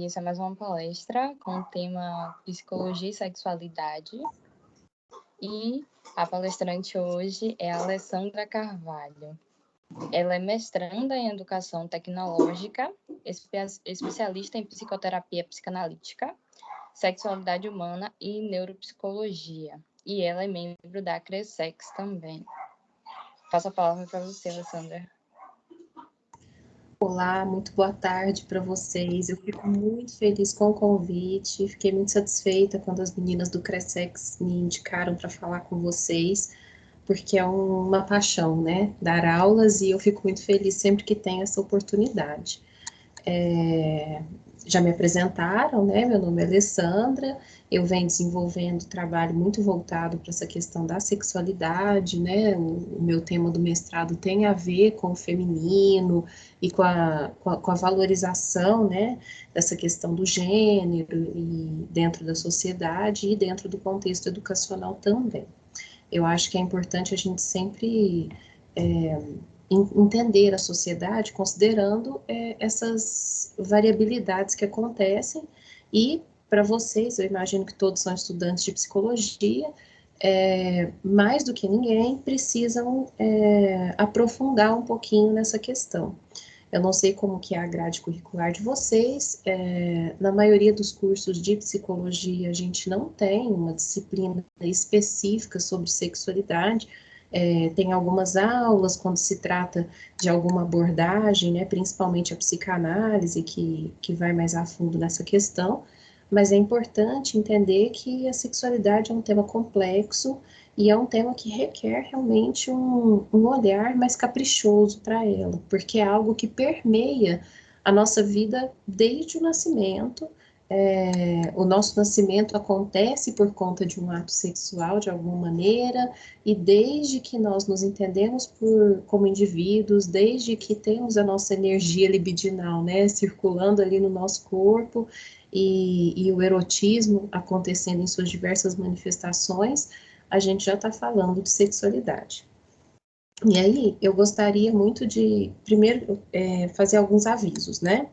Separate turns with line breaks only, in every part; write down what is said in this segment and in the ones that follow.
Isso é mais uma palestra com o tema Psicologia e Sexualidade. E a palestrante hoje é a Alessandra Carvalho. Ela é mestranda em Educação Tecnológica, especialista em Psicoterapia Psicanalítica, Sexualidade Humana e Neuropsicologia. E ela é membro da CRESEX também. Passo a palavra para você, Alessandra.
Olá, muito boa tarde para vocês. Eu fico muito feliz com o convite, fiquei muito satisfeita quando as meninas do CRESEX me indicaram para falar com vocês, porque é uma paixão, né, dar aulas, e eu fico muito feliz sempre que tenho essa oportunidade. Já me apresentaram, né? Meu nome é Alessandra, eu venho desenvolvendo trabalho muito voltado para essa questão da sexualidade, né? O meu tema do mestrado tem a ver com o feminino e com a valorização, né? Dessa questão do gênero e dentro da sociedade e dentro do contexto educacional também. Eu acho que é importante a gente sempre entender a sociedade considerando essas variabilidades que acontecem, e para vocês, eu imagino que todos são estudantes de psicologia, mais do que ninguém precisam aprofundar um pouquinho nessa questão. Eu não sei como que é a grade curricular de vocês, na maioria dos cursos de psicologia a gente não tem uma disciplina específica sobre sexualidade. Tem algumas aulas quando se trata de alguma abordagem, né, principalmente a psicanálise, que vai mais a fundo nessa questão, mas é importante entender que a sexualidade é um tema complexo e é um tema que requer realmente um olhar mais caprichoso para ela, porque é algo que permeia a nossa vida desde o nascimento. O nosso nascimento acontece por conta de um ato sexual de alguma maneira, e desde que nós nos entendemos como indivíduos, desde que temos a nossa energia libidinal, né, circulando ali no nosso corpo, e o erotismo acontecendo em suas diversas manifestações, a gente já está falando de sexualidade. E aí, eu gostaria muito de, primeiro, fazer alguns avisos, né?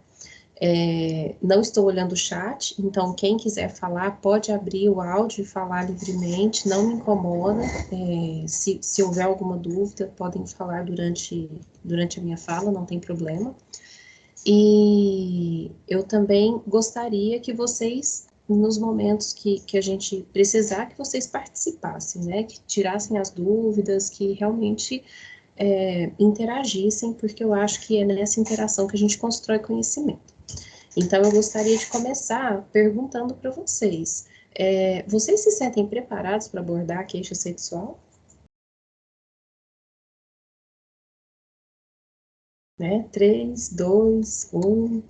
Não estou olhando o chat, então quem quiser falar pode abrir o áudio e falar livremente, não me incomoda. Se houver alguma dúvida, podem falar durante a minha fala, não tem problema. E eu também gostaria que vocês, nos momentos que a gente precisar, que vocês participassem, né? Que tirassem as dúvidas, que realmente interagissem, porque eu acho que é nessa interação que a gente constrói conhecimento. Então, eu gostaria de começar perguntando para vocês. Vocês se sentem preparados para abordar a queixa sexual? Né? 3, 2, 1.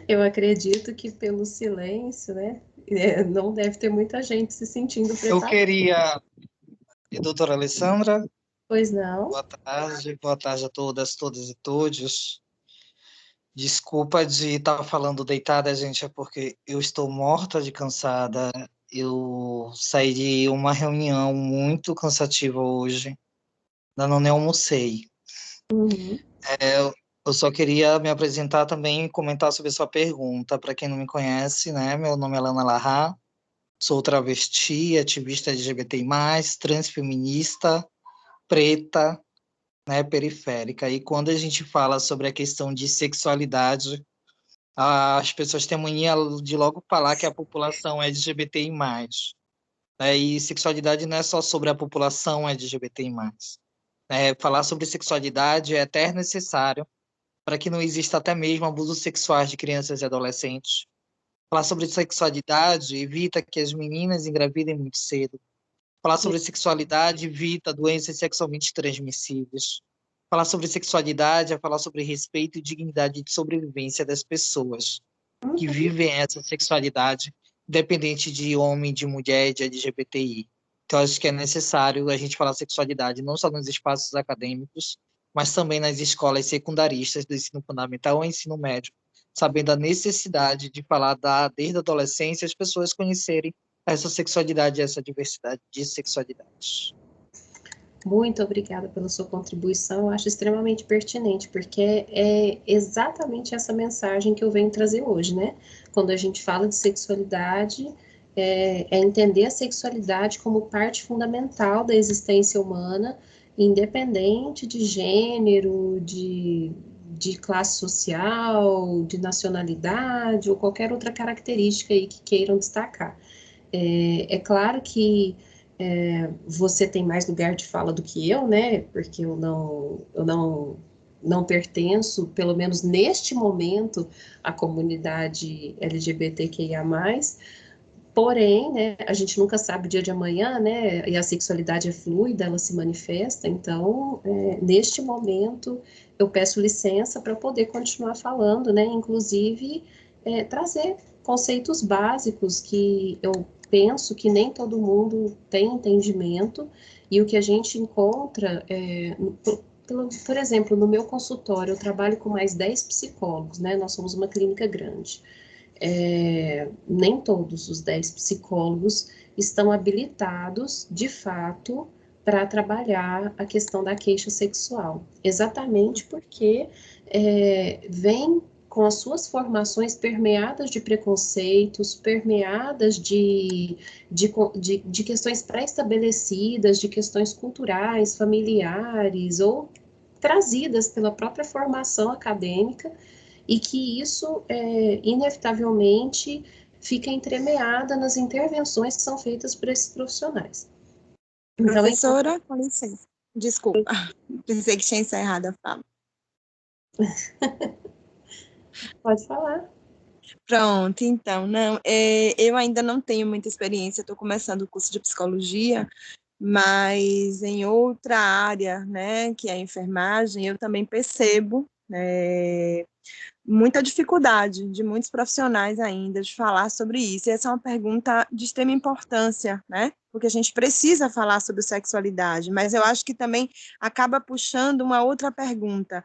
Eu acredito que pelo silêncio, né? Não deve ter muita gente se sentindo
Eu
preparada.
queria, doutora Alessandra,
Pois não?
boa tarde a todas e todos. Desculpa de estar falando deitada, gente, é porque eu estou morta de cansada. Eu saí de uma reunião muito cansativa hoje, ainda nem almocei.
Uhum.
Eu só queria me apresentar também e comentar sobre a sua pergunta. Para quem não me conhece, né, meu nome é Lana Larra, sou travesti, ativista LGBTI+, transfeminista, preta, né, periférica. E quando a gente fala sobre a questão de sexualidade, as pessoas têm a mania de logo falar que a população é LGBTI+. E sexualidade não é só sobre a população LGBTI+. Falar sobre sexualidade é até necessário para que não exista até mesmo abusos sexuais de crianças e adolescentes. Falar sobre sexualidade evita que as meninas engravidem muito cedo. Falar sobre sexualidade evita doenças sexualmente transmissíveis. Falar sobre sexualidade é falar sobre respeito e dignidade de sobrevivência das pessoas que vivem essa sexualidade, independente de homem, de mulher, de LGBTI. Então, acho que é necessário a gente falar sexualidade não só nos espaços acadêmicos, mas também nas escolas secundaristas do ensino fundamental ou ensino médio, sabendo a necessidade de falar desde a adolescência as pessoas conhecerem essa sexualidade, essa diversidade de sexualidades.
Muito obrigada pela sua contribuição, eu acho extremamente pertinente, porque é exatamente essa mensagem que eu venho trazer hoje, né? Quando a gente fala de sexualidade, é entender a sexualidade como parte fundamental da existência humana, independente de gênero, de classe social, de nacionalidade, ou qualquer outra característica aí que queiram destacar. É claro que você tem mais lugar de fala do que eu, né? Porque eu não pertenço, pelo menos neste momento, à comunidade LGBTQIA+. Porém, né, a gente nunca sabe o dia de amanhã, né? E a sexualidade é fluida, ela se manifesta. Então, neste momento, eu peço licença para poder continuar falando, né? Inclusive, trazer conceitos básicos que eu penso que nem todo mundo tem entendimento, e o que a gente encontra, por exemplo, no meu consultório, eu trabalho com mais 10 psicólogos, né? Nós somos uma clínica grande. Nem todos os 10 psicólogos estão habilitados, de fato, para trabalhar a questão da queixa sexual, exatamente porque vem com as suas formações permeadas de preconceitos, permeadas de questões pré-estabelecidas, de questões culturais, familiares, ou trazidas pela própria formação acadêmica, e que isso, inevitavelmente, fica entremeada nas intervenções que são feitas por esses profissionais.
Então, professora, com licença. Desculpa, pensei que tinha encerrado a fala.
Pode falar.
Pronto, então, não, eu ainda não tenho muita experiência, estou começando o curso de psicologia, mas em outra área, né, que é a enfermagem, eu também percebo muita dificuldade de muitos profissionais ainda de falar sobre isso. E essa é uma pergunta de extrema importância, né? Porque a gente precisa falar sobre sexualidade, mas eu acho que também acaba puxando uma outra pergunta.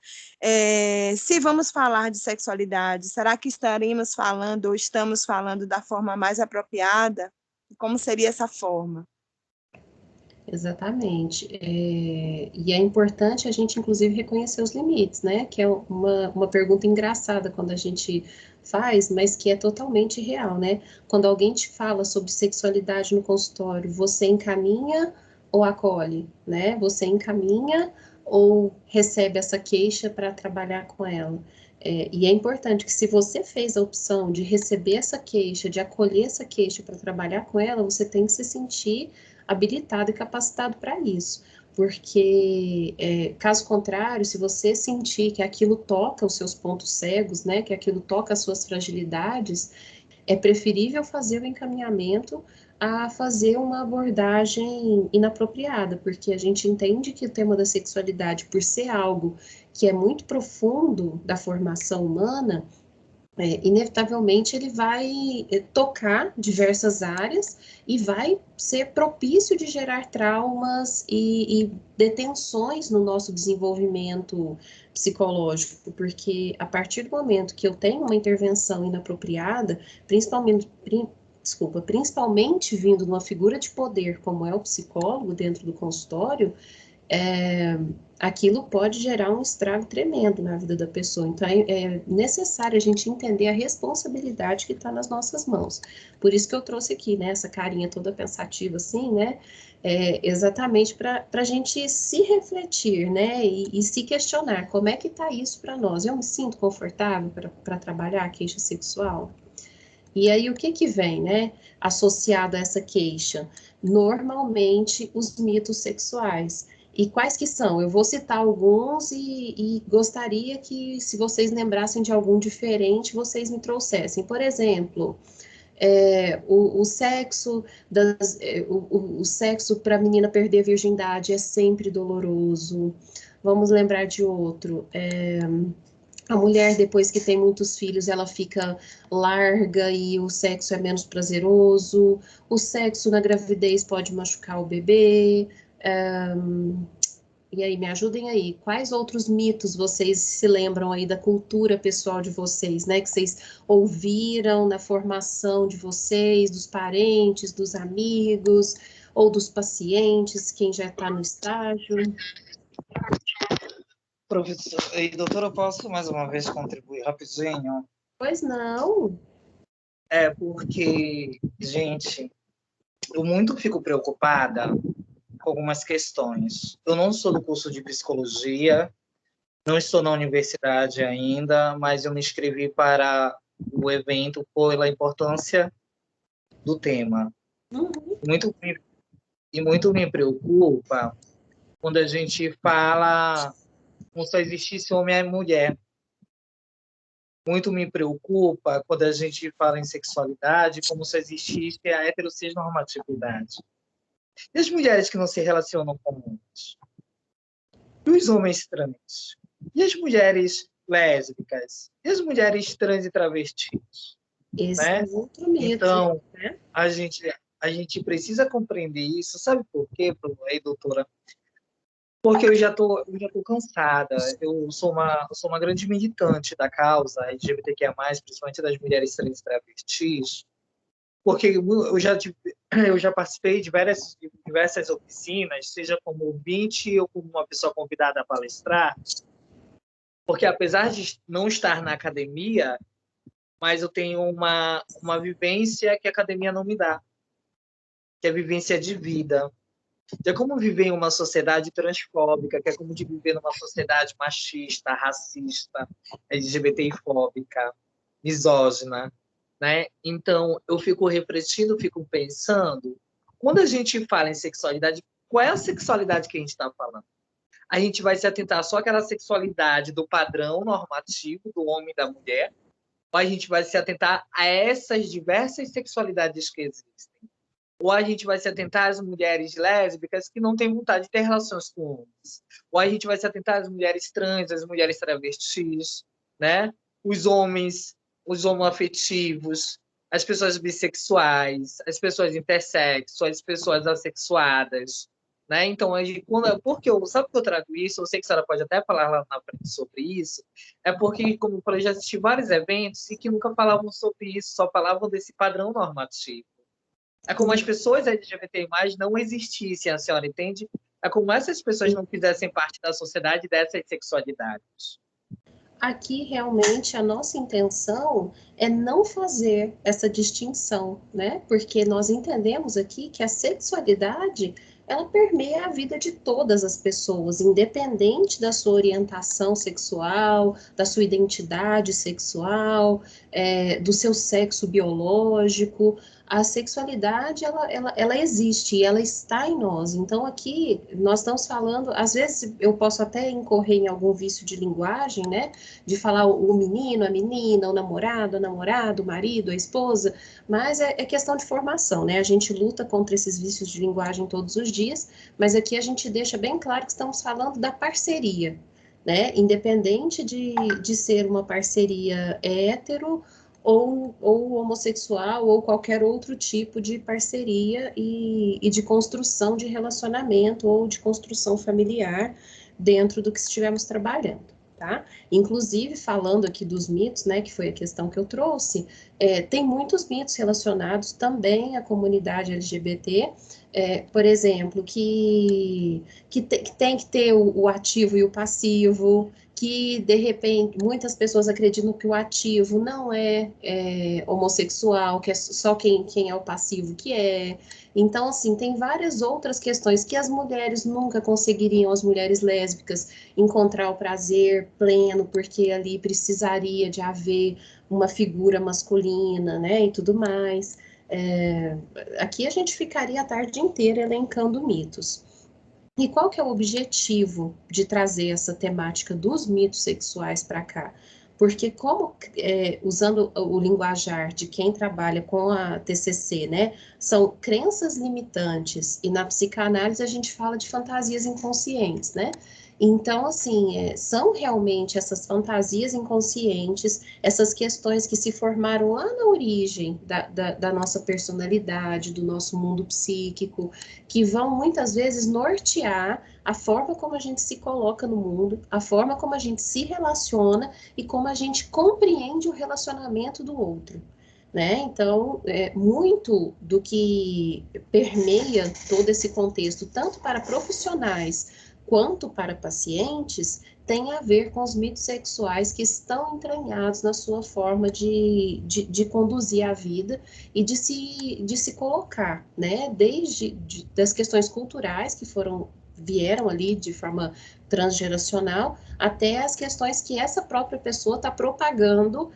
Se vamos falar de sexualidade, será que estaremos falando ou estamos falando da forma mais apropriada? Como seria essa forma?
Exatamente. E é importante a gente, inclusive, reconhecer os limites, né? Que é uma pergunta engraçada quando a gente faz, mas que é totalmente real, né? Quando alguém te fala sobre sexualidade no consultório, você encaminha ou acolhe, né? Você encaminha ou recebe essa queixa para trabalhar com ela? E é importante que, se você fez a opção de receber essa queixa, de acolher essa queixa para trabalhar com ela, você tem que se sentir habilitado e capacitado para isso, porque caso contrário, se você sentir que aquilo toca os seus pontos cegos, né, que aquilo toca as suas fragilidades, é preferível fazer o encaminhamento a fazer uma abordagem inapropriada, porque a gente entende que o tema da sexualidade, por ser algo que é muito profundo da formação humana, inevitavelmente ele vai tocar diversas áreas e vai ser propício de gerar traumas e detenções no nosso desenvolvimento psicológico, porque a partir do momento que eu tenho uma intervenção inapropriada, principalmente vindo de uma figura de poder como é o psicólogo dentro do consultório, aquilo pode gerar um estrago tremendo na vida da pessoa. Então, é necessário a gente entender a responsabilidade que está nas nossas mãos. Por isso que eu trouxe aqui, né, essa carinha toda pensativa, assim, né, exatamente para a gente se refletir, né, e se questionar, como é que está isso para nós? Eu me sinto confortável para trabalhar a queixa sexual? E aí, o que vem, né, associado a essa queixa? Normalmente, os mitos sexuais. E quais que são? Eu vou citar alguns e gostaria que, se vocês lembrassem de algum diferente, vocês me trouxessem. Por exemplo, o sexo o sexo para a menina perder a virgindade é sempre doloroso. Vamos lembrar de outro. A mulher, depois que tem muitos filhos, ela fica larga e o sexo é menos prazeroso. O sexo na gravidez pode machucar o bebê. E aí, me ajudem aí. Quais outros mitos vocês se lembram aí da cultura pessoal de vocês, né? Que vocês ouviram na formação de vocês, dos parentes, dos amigos? ou dos pacientes, quem já está no estágio?
Professor, e doutora, eu posso mais uma vez contribuir rapidinho?
Pois não.
É porque, gente, eu muito fico preocupada com algumas questões. Eu não sou do curso de psicologia, não estou na universidade ainda, mas eu me inscrevi para o evento pela importância do tema.
Uhum.
Muito me preocupa quando a gente fala como se só existisse homem e mulher. Muito me preocupa quando a gente fala em sexualidade como se existisse a heterossexualidade. E as mulheres que não se relacionam com homens? E os homens trans? E as mulheres lésbicas? E as mulheres trans e travestis?
Esse
Né?
é outro mito.
Então,
né?
a gente precisa compreender isso. Sabe por quê, doutora? Porque eu já tô cansada. Eu sou uma grande militante da causa LGBTQIA+, principalmente das mulheres trans e travestis, porque eu já participei de diversas oficinas, seja como ouvinte ou como uma pessoa convidada a palestrar, porque apesar de não estar na academia, mas eu tenho uma vivência que a academia não me dá, que é a vivência de vida. É como viver em uma sociedade transfóbica, que é como de viver numa sociedade machista, racista, LGBTI-fóbica, misógina, né? Então, eu fico refletindo, fico pensando, quando a gente fala em sexualidade, qual é a sexualidade que a gente está falando? A gente vai se atentar só àquela sexualidade do padrão normativo do homem e da mulher, ou a gente vai se atentar a essas diversas sexualidades que existem? Ou a gente vai se atentar às mulheres lésbicas que não têm vontade de ter relações com homens. Ou a gente vai se atentar às mulheres trans, às mulheres travestis, né? Os homens, os homoafetivos, as pessoas bissexuais, as pessoas intersexo, as pessoas assexuadas, né? Então, porque sabe por que eu trago isso? Eu sei que a senhora pode até falar lá na frente sobre isso. É porque, como eu falei, já assisti vários eventos e que nunca falavam sobre isso, só falavam desse padrão normativo. É como as pessoas LGBTI+, não existissem, a senhora entende? É como essas pessoas não fizessem parte da sociedade dessas sexualidades.
Aqui, realmente, a nossa intenção é não fazer essa distinção, né? Porque nós entendemos aqui que a sexualidade, ela permeia a vida de todas as pessoas, independente da sua orientação sexual, da sua identidade sexual, do seu sexo biológico. A sexualidade, ela existe e ela está em nós. Então, aqui, nós estamos falando, às vezes eu posso até incorrer em algum vício de linguagem, né? De falar o menino, a menina, o namorado, o marido, a esposa, mas é questão de formação, né? A gente luta contra esses vícios de linguagem todos os dias, mas aqui a gente deixa bem claro que estamos falando da parceria, né? Independente de ser uma parceria hétero ou homossexual ou qualquer outro tipo de parceria e de construção de relacionamento ou de construção familiar dentro do que estivermos trabalhando. Tá? Inclusive, falando aqui dos mitos, né, que foi a questão que eu trouxe, tem muitos mitos relacionados também à comunidade LGBT, por exemplo, que tem que ter o ativo e o passivo, que, de repente, muitas pessoas acreditam que o ativo não é homossexual, que é só quem é o passivo que é. Então, assim, tem várias outras questões que as mulheres nunca conseguiriam, as mulheres lésbicas, encontrar o prazer pleno, porque ali precisaria de haver uma figura masculina, né, e tudo mais. Aqui a gente ficaria a tarde inteira elencando mitos. E qual que é o objetivo de trazer essa temática dos mitos sexuais para cá? Porque usando o linguajar de quem trabalha com a TCC, né, são crenças limitantes, e na psicanálise a gente fala de fantasias inconscientes, né? Então, assim, são realmente essas fantasias inconscientes, essas questões que se formaram lá na origem da nossa personalidade, do nosso mundo psíquico, que vão muitas vezes nortear a forma como a gente se coloca no mundo, a forma como a gente se relaciona e como a gente compreende o relacionamento do outro. né? Então, muito do que permeia todo esse contexto, tanto para profissionais quanto para pacientes, tem a ver com os mitos sexuais que estão entranhados na sua forma de conduzir a vida e de se colocar, né? Desde das questões culturais que vieram ali de forma transgeracional, até as questões que essa própria pessoa está propagando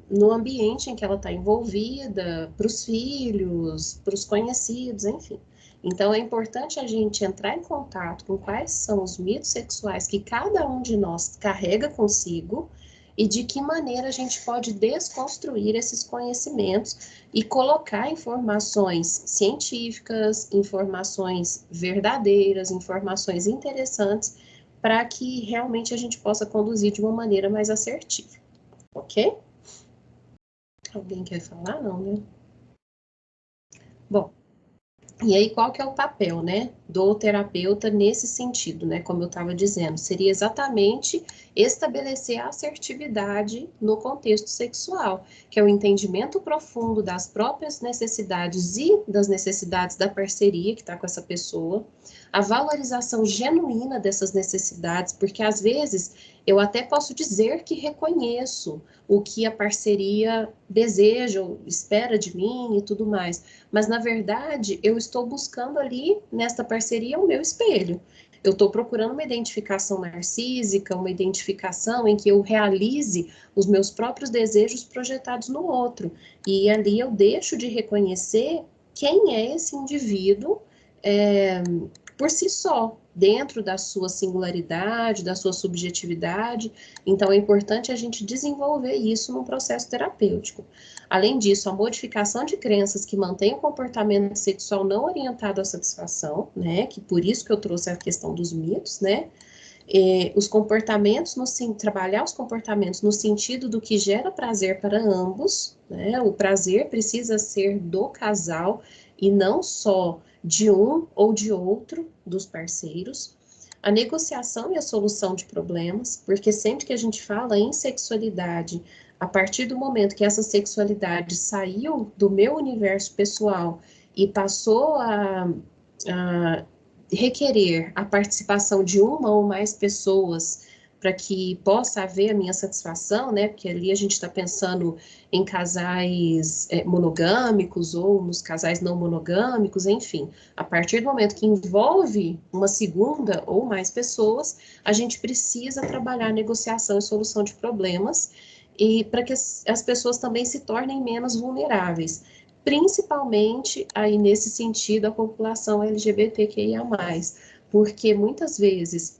no ambiente em que ela está envolvida, para os filhos, para os conhecidos, enfim. Então, é importante a gente entrar em contato com quais são os mitos sexuais que cada um de nós carrega consigo e de que maneira a gente pode desconstruir esses conhecimentos e colocar informações científicas, informações verdadeiras, informações interessantes, para que realmente a gente possa conduzir de uma maneira mais assertiva. Ok? Alguém quer falar? Não, né? Bom, e aí qual que é o papel, né, do terapeuta nesse sentido, né, como eu estava dizendo, seria exatamente estabelecer a assertividade no contexto sexual, que é o entendimento profundo das próprias necessidades e das necessidades da parceria que está com essa pessoa, a valorização genuína dessas necessidades, porque às vezes eu até posso dizer que reconheço o que a parceria deseja, ou espera de mim e tudo mais, mas na verdade eu estou buscando ali nesta parceria o meu espelho. Eu estou procurando uma identificação narcísica, uma identificação em que eu realize os meus próprios desejos projetados no outro. E ali eu deixo de reconhecer quem é esse indivíduo por si só, dentro da sua singularidade, da sua subjetividade. Então, é importante a gente desenvolver isso num processo terapêutico. Além disso, a modificação de crenças que mantém o comportamento sexual não orientado à satisfação, né, que por isso que eu trouxe a questão dos mitos, né, os comportamentos, trabalhar os comportamentos no sentido do que gera prazer para ambos, né, o prazer precisa ser do casal e não só de um ou de outro dos parceiros, a negociação e a solução de problemas, porque sempre que a gente fala em sexualidade, a partir do momento que essa sexualidade saiu do meu universo pessoal e passou a requerer a participação de uma ou mais pessoas para que possa haver a minha satisfação, né? Porque ali a gente está pensando em casais monogâmicos ou nos casais não monogâmicos, enfim. A partir do momento que envolve uma segunda ou mais pessoas, a gente precisa trabalhar a negociação e solução de problemas e para que as pessoas também se tornem menos vulneráveis. Principalmente aí nesse sentido a população LGBTQIA+, porque muitas vezes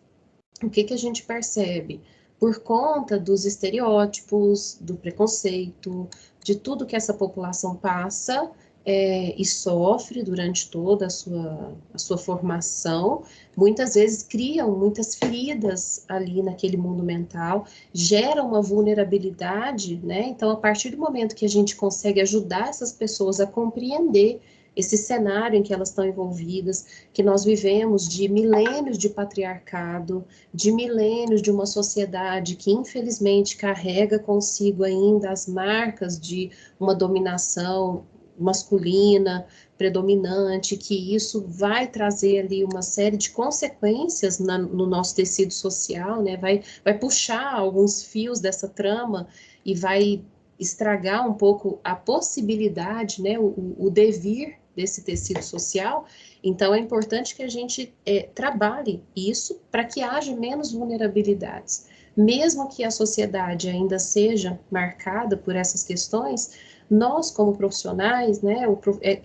o que a gente percebe? Por conta dos estereótipos, do preconceito, de tudo que essa população passa e sofre durante toda a sua formação, muitas vezes criam muitas feridas ali naquele mundo mental, geram uma vulnerabilidade, né? Então, a partir do momento que a gente consegue ajudar essas pessoas a compreender esse cenário em que elas estão envolvidas, que nós vivemos de milênios de patriarcado, de milênios de uma sociedade que infelizmente carrega consigo ainda as marcas de uma dominação masculina, predominante, que isso vai trazer ali uma série de consequências no nosso tecido social, né? Vai puxar alguns fios dessa trama e vai estragar um pouco a possibilidade, né? O devir desse tecido social. Então, é importante que a gente trabalhe isso para que haja menos vulnerabilidades. Mesmo que a sociedade ainda seja marcada por essas questões, nós, como profissionais, né,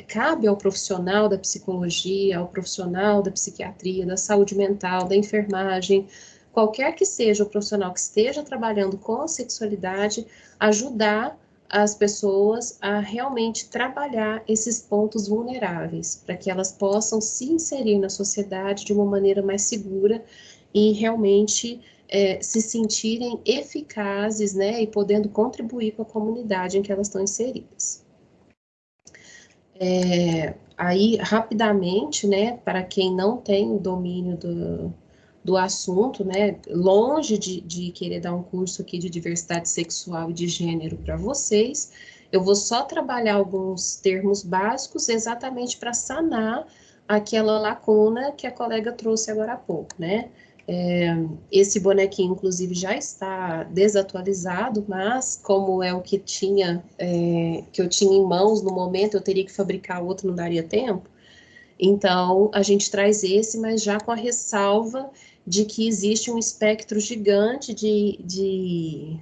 cabe ao profissional da psicologia, ao profissional da psiquiatria, da saúde mental, da enfermagem, qualquer que seja o profissional que esteja trabalhando com a sexualidade, ajudar as pessoas a realmente trabalhar esses pontos vulneráveis, para que elas possam se inserir na sociedade de uma maneira mais segura e realmente se sentirem eficazes, né, e podendo contribuir com a comunidade em que elas estão inseridas. Aí, rapidamente, né, para quem não tem o domínio do assunto, né, longe de querer dar um curso aqui de diversidade sexual e de gênero para vocês, Eu vou só trabalhar alguns termos básicos exatamente para sanar aquela lacuna que a colega trouxe agora há pouco, né? Esse bonequinho, inclusive, já está desatualizado, mas como é o que que eu tinha em mãos no momento, eu teria que fabricar outro, não daria tempo. Então, a gente traz esse, mas já com a ressalva de que existe um espectro gigante de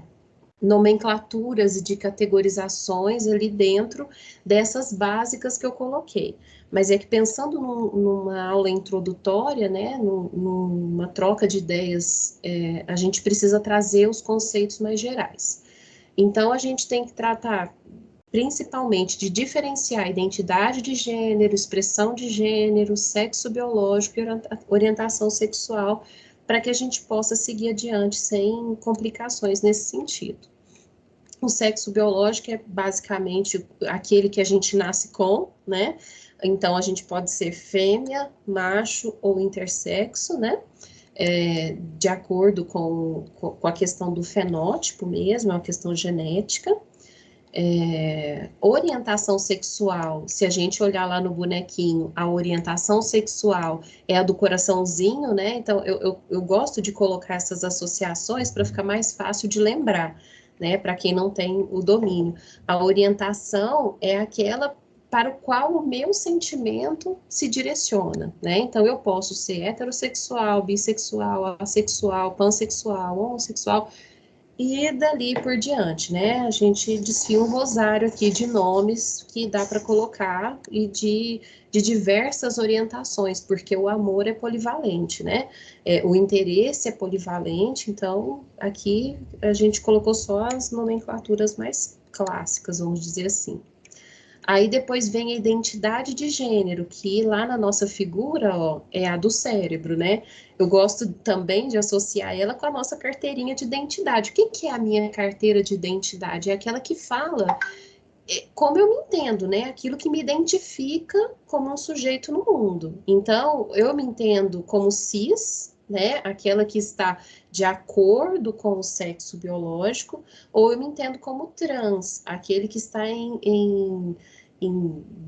nomenclaturas e de categorizações ali dentro dessas básicas que eu coloquei. Mas é que pensando numa aula introdutória, né, numa troca de ideias, a gente precisa trazer os conceitos mais gerais. Então, a gente tem que tratar principalmente de diferenciar identidade de gênero, expressão de gênero, sexo biológico e orientação sexual, para que a gente possa seguir adiante sem complicações nesse sentido. O sexo biológico é basicamente aquele que a gente nasce com, né? Então, a gente pode ser fêmea, macho ou intersexo, né? De acordo com a questão do fenótipo mesmo, é uma questão genética. Orientação sexual, se a gente olhar lá no bonequinho, a orientação sexual é a do coraçãozinho, né? Então, eu gosto de colocar essas associações para ficar mais fácil de lembrar, né? Para quem não tem o domínio. A orientação é aquela para o qual o meu sentimento se direciona, né? Então, eu posso ser heterossexual, bissexual, assexual, pansexual, homossexual, e dali por diante, né? A gente desfia um rosário aqui de nomes que dá para colocar e de diversas orientações, porque o amor é polivalente, né? O interesse é polivalente, então aqui a gente colocou só as nomenclaturas mais clássicas, vamos dizer assim. Aí depois vem a identidade de gênero, que lá na nossa figura, ó, é a do cérebro, né? Eu gosto também de associar ela com a nossa carteirinha de identidade. O que é a minha carteira de identidade? É aquela que fala como eu me entendo, né? Aquilo que me identifica como um sujeito no mundo. Então, eu me entendo como cis, né? Aquela que está de acordo com o sexo biológico, ou eu me entendo como trans, aquele que está em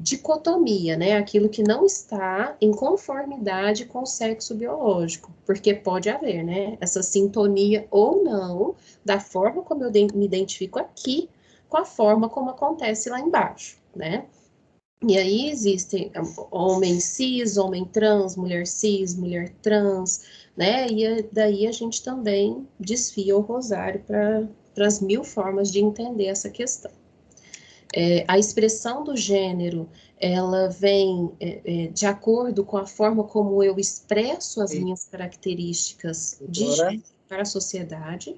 dicotomia, né? Aquilo que não está em conformidade com o sexo biológico, porque pode haver, né? Essa sintonia ou não da forma como eu me identifico aqui com a forma como acontece lá embaixo, né? E aí existem homem cis, homem trans, mulher cis, mulher trans, né? E daí a gente também desfia o rosário para as 1000 formas de entender essa questão. A expressão do gênero, ela vem de acordo com a forma como eu expresso as minhas características de gênero para a sociedade.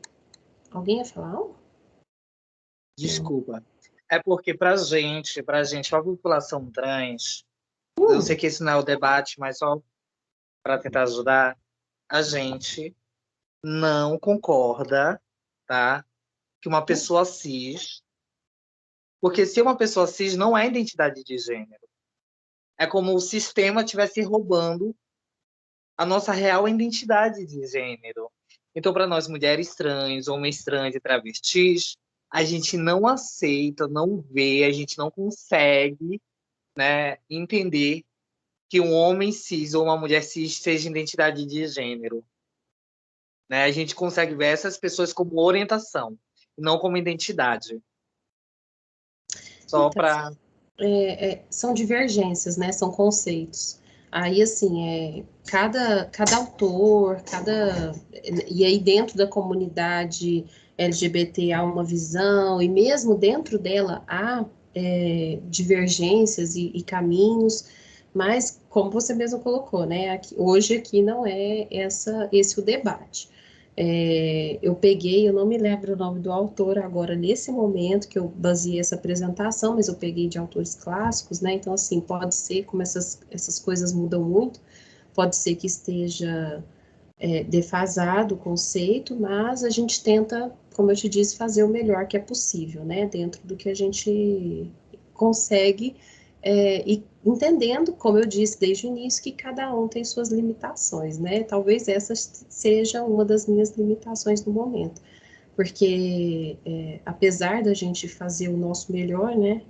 Alguém ia falar algo?
Desculpa. É porque para gente, a população trans, eu sei que esse não é o debate, mas só para tentar ajudar, a gente não concorda, tá? Que uma pessoa cis, porque ser uma pessoa cis não é identidade de gênero. É como o sistema estivesse roubando a nossa real identidade de gênero. Então, para nós mulheres trans, homens trans e travestis, a gente não aceita, não vê, a gente não consegue, né, entender que um homem cis ou uma mulher cis seja identidade de gênero. Né? A gente consegue ver essas pessoas como orientação, não como identidade. Só
Então,
para...
são divergências, né? São conceitos. Aí, assim, cada autor, e aí dentro da comunidade LGBT há uma visão, e mesmo dentro dela há divergências e caminhos, mas como você mesmo colocou, né? Hoje aqui não é esse o debate. Eu não me lembro o nome do autor agora, nesse momento que eu baseei essa apresentação, mas eu peguei de autores clássicos, né? Então, assim, pode ser, como essas coisas mudam muito, pode ser que esteja defasado o conceito, mas a gente tenta, como eu te disse, fazer o melhor que é possível, né? Dentro do que a gente consegue, e entendendo, como eu disse desde o início, que cada um tem suas limitações, né? Talvez essa seja uma das minhas limitações no momento. porque apesar da gente fazer o nosso melhor, né,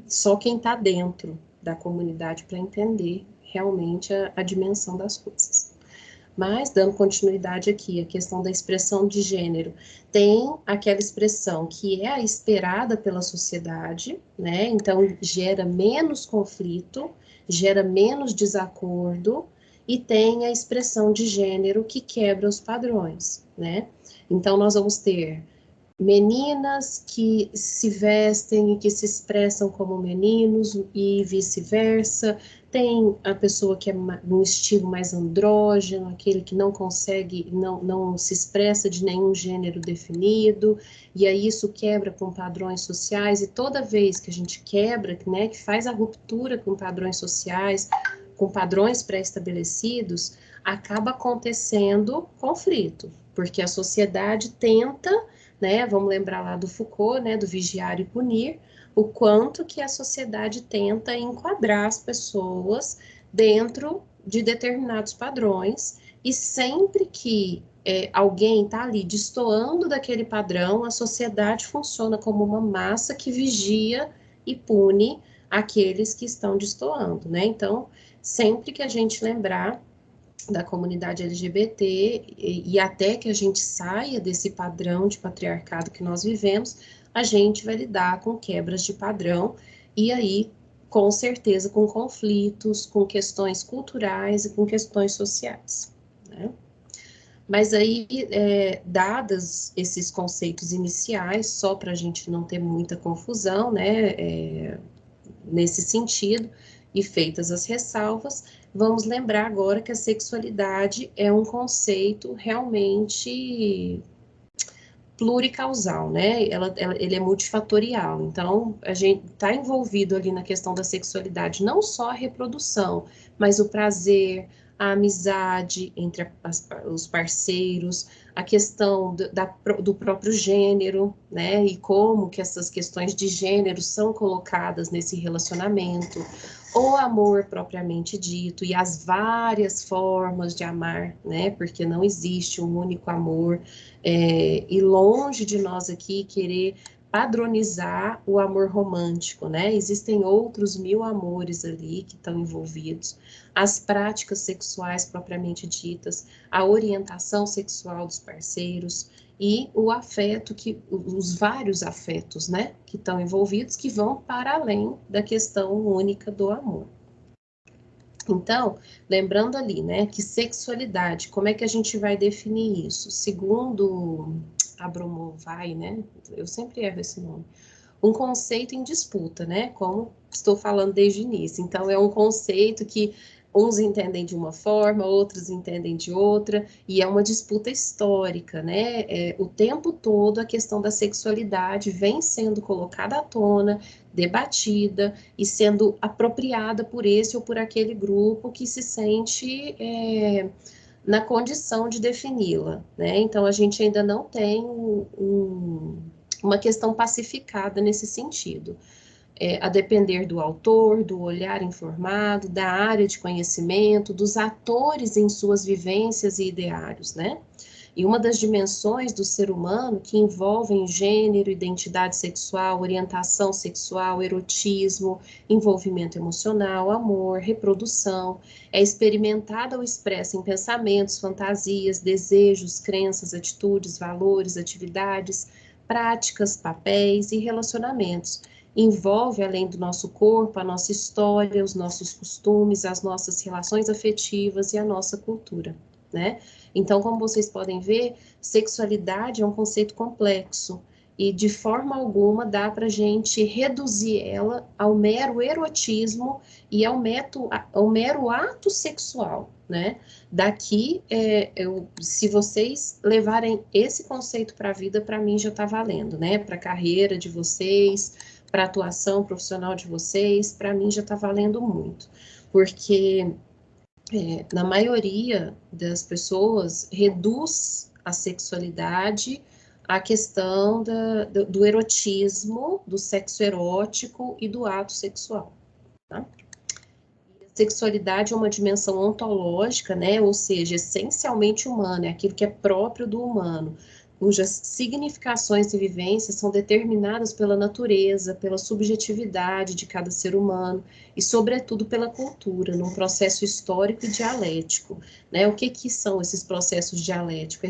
só quem está dentro da comunidade para entender realmente a dimensão das coisas. Mas, dando continuidade aqui, a questão da expressão de gênero, tem aquela expressão que é a esperada pela sociedade, né? Então, gera menos conflito, gera menos desacordo, e tem a expressão de gênero que quebra os padrões, né? Então, nós vamos ter meninas que se vestem e que se expressam como meninos e vice-versa. Tem a pessoa que é um estilo mais andrógeno, aquele que não consegue, não se expressa de nenhum gênero definido, e aí isso quebra com padrões sociais, e toda vez que a gente quebra, né, que faz a ruptura com padrões sociais, com padrões pré-estabelecidos, acaba acontecendo conflito, porque a sociedade tenta, né, vamos lembrar lá do Foucault, né, do vigiar e punir, o quanto que a sociedade tenta enquadrar as pessoas dentro de determinados padrões, e sempre que alguém está ali destoando daquele padrão, a sociedade funciona como uma massa que vigia e pune aqueles que estão destoando, né? Então, sempre que a gente lembrar da comunidade LGBT e até que a gente saia desse padrão de patriarcado que nós vivemos, a gente vai lidar com quebras de padrão e aí, com certeza, com conflitos, com questões culturais e com questões sociais, né? Mas aí, dadas esses conceitos iniciais, só para a gente não ter muita confusão, né, nesse sentido, e feitas as ressalvas, vamos lembrar agora que a sexualidade é um conceito realmente pluricausal, né? Ele é multifatorial. Então, a gente está envolvido ali na questão da sexualidade, não só a reprodução, mas o prazer, a amizade entre os parceiros, a questão do próprio gênero, né? E como que essas questões de gênero são colocadas nesse relacionamento, o amor propriamente dito, e as várias formas de amar, né? Porque não existe um único amor, e longe de nós aqui querer padronizar o amor romântico, né? Existem outros 1000 amores ali que estão envolvidos, as práticas sexuais propriamente ditas, a orientação sexual dos parceiros e o afeto, os vários afetos, né, que estão envolvidos, que vão para além da questão única do amor. Então, lembrando ali, né, que sexualidade, como é que a gente vai definir isso? Segundo Abramovay, né, eu sempre erro esse nome, um conceito em disputa, né, como estou falando desde o início. Então, é um conceito que uns entendem de uma forma, outros entendem de outra, e é uma disputa histórica, né? O tempo todo a questão da sexualidade vem sendo colocada à tona, debatida e sendo apropriada por esse ou por aquele grupo que se sente na condição de defini-la, né? Então, a gente ainda não tem uma questão pacificada nesse sentido. A depender do autor, do olhar informado, da área de conhecimento, dos atores em suas vivências e ideários, né? E uma das dimensões do ser humano que envolvem gênero, identidade sexual, orientação sexual, erotismo, envolvimento emocional, amor, reprodução, é experimentada ou expressa em pensamentos, fantasias, desejos, crenças, atitudes, valores, atividades, práticas, papéis e relacionamentos. Envolve, além do nosso corpo, a nossa história, os nossos costumes, as nossas relações afetivas e a nossa cultura, né? Então, como vocês podem ver, sexualidade é um conceito complexo e, de forma alguma, dá para a gente reduzir ela ao mero erotismo e ao mero ato sexual, né? Daqui, se vocês levarem esse conceito para a vida, para mim já está valendo, né? Para a carreira de vocês, para a atuação profissional de vocês, para mim já está valendo muito, porque na maioria das pessoas reduz a sexualidade à questão do erotismo, do sexo erótico e do ato sexual, tá? A sexualidade é uma dimensão ontológica, né, ou seja, essencialmente humana, é aquilo que é próprio do humano, cujas significações e vivências são determinadas pela natureza, pela subjetividade de cada ser humano e, sobretudo, pela cultura, num processo histórico e dialético, né? O que são esses processos dialéticos?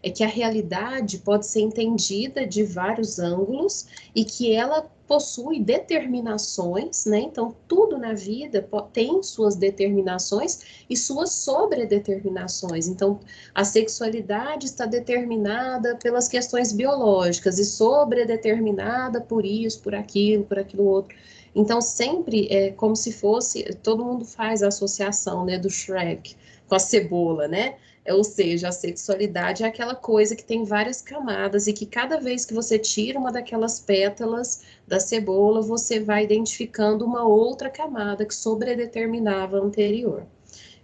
É que a realidade pode ser entendida de vários ângulos e que ela possui determinações, né? Então, tudo na vida tem suas determinações e suas sobredeterminações. Então, a sexualidade está determinada pelas questões biológicas e sobredeterminada por isso, por aquilo outro. Então, sempre é como se fosse, todo mundo faz a associação, né, do Shrek com a cebola, né? Ou seja, a sexualidade é aquela coisa que tem várias camadas e que cada vez que você tira uma daquelas pétalas da cebola, você vai identificando uma outra camada que sobredeterminava a anterior.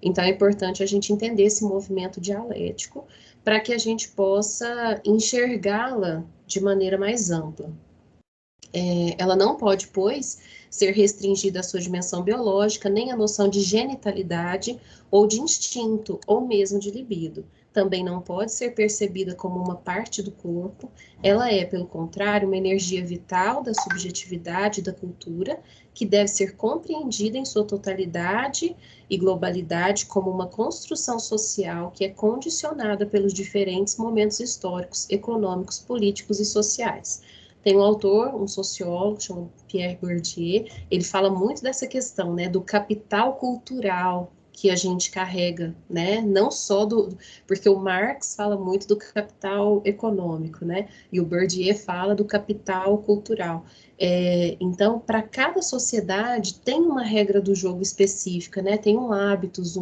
Então, é importante a gente entender esse movimento dialético para que a gente possa enxergá-la de maneira mais ampla. Ela não pode, pois, ser restringida à sua dimensão biológica, nem à noção de genitalidade ou de instinto, ou mesmo de libido. Também não pode ser percebida como uma parte do corpo. Ela é, pelo contrário, uma energia vital da subjetividade da cultura, que deve ser compreendida em sua totalidade e globalidade como uma construção social que é condicionada pelos diferentes momentos históricos, econômicos, políticos e sociais. Tem um autor, um sociólogo, chamado Pierre Bourdieu, ele fala muito dessa questão, né, do capital cultural que a gente carrega, né, não só porque o Marx fala muito do capital econômico, né, e o Bourdieu fala do capital cultural. Então, para cada sociedade tem uma regra do jogo específica, né, tem hábitos,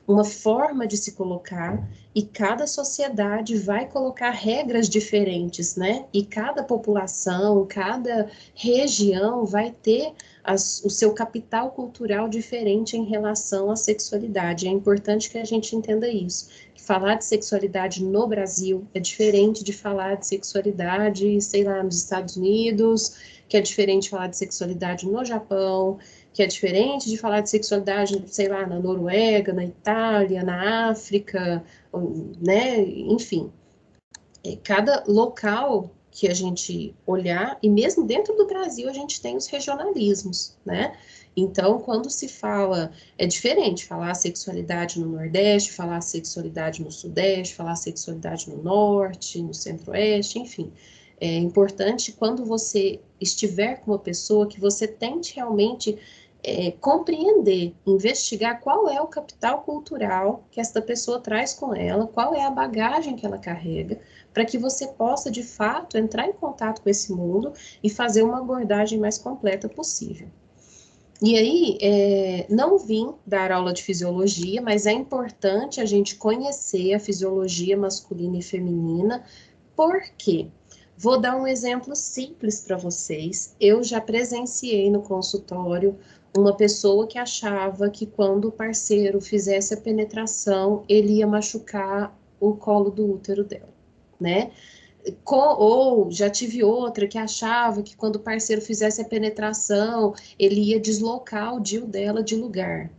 uma forma de se colocar, e cada sociedade vai colocar regras diferentes, né? E cada população, cada região vai ter o seu capital cultural diferente em relação à sexualidade. É importante que a gente entenda isso. Que falar de sexualidade no Brasil é diferente de falar de sexualidade, sei lá, nos Estados Unidos, que é diferente de falar de sexualidade no Japão, que é diferente de falar de sexualidade, sei lá, na Noruega, na Itália, na África, né? Enfim, cada local que a gente olhar, e mesmo dentro do Brasil a gente tem os regionalismos, né? Então, quando se fala, é diferente falar sexualidade no Nordeste, falar sexualidade no Sudeste, falar sexualidade no Norte, no Centro-Oeste, enfim. É importante, quando você estiver com uma pessoa, que você tente realmente compreender, investigar qual é o capital cultural que esta pessoa traz com ela, qual é a bagagem que ela carrega, para que você possa, de fato, entrar em contato com esse mundo e fazer uma abordagem mais completa possível. E aí, não vim dar aula de fisiologia, mas é importante a gente conhecer a fisiologia masculina e feminina. Por quê? Vou dar um exemplo simples para vocês. Eu já presenciei no consultório uma pessoa que achava que quando o parceiro fizesse a penetração, ele ia machucar o colo do útero dela, né? Ou já tive outra que achava que quando o parceiro fizesse a penetração, ele ia deslocar o DIU dela de lugar.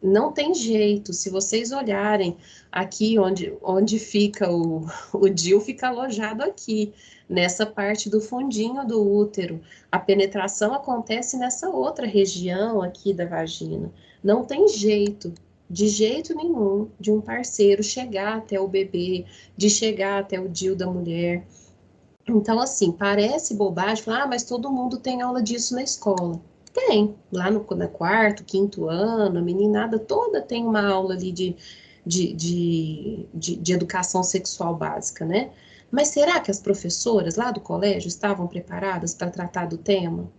Não tem jeito, se vocês olharem aqui onde fica o DIU, fica alojado aqui, nessa parte do fundinho do útero. A penetração acontece nessa outra região aqui da vagina. Não tem jeito, de jeito nenhum, de um parceiro chegar até o bebê, de chegar até o DIU da mulher. Então, assim, parece bobagem falar, mas todo mundo tem aula disso na escola. Tem, lá no quarto, quinto ano, a meninada toda tem uma aula ali de educação sexual básica, né? Mas será que as professoras lá do colégio estavam preparadas para tratar do tema?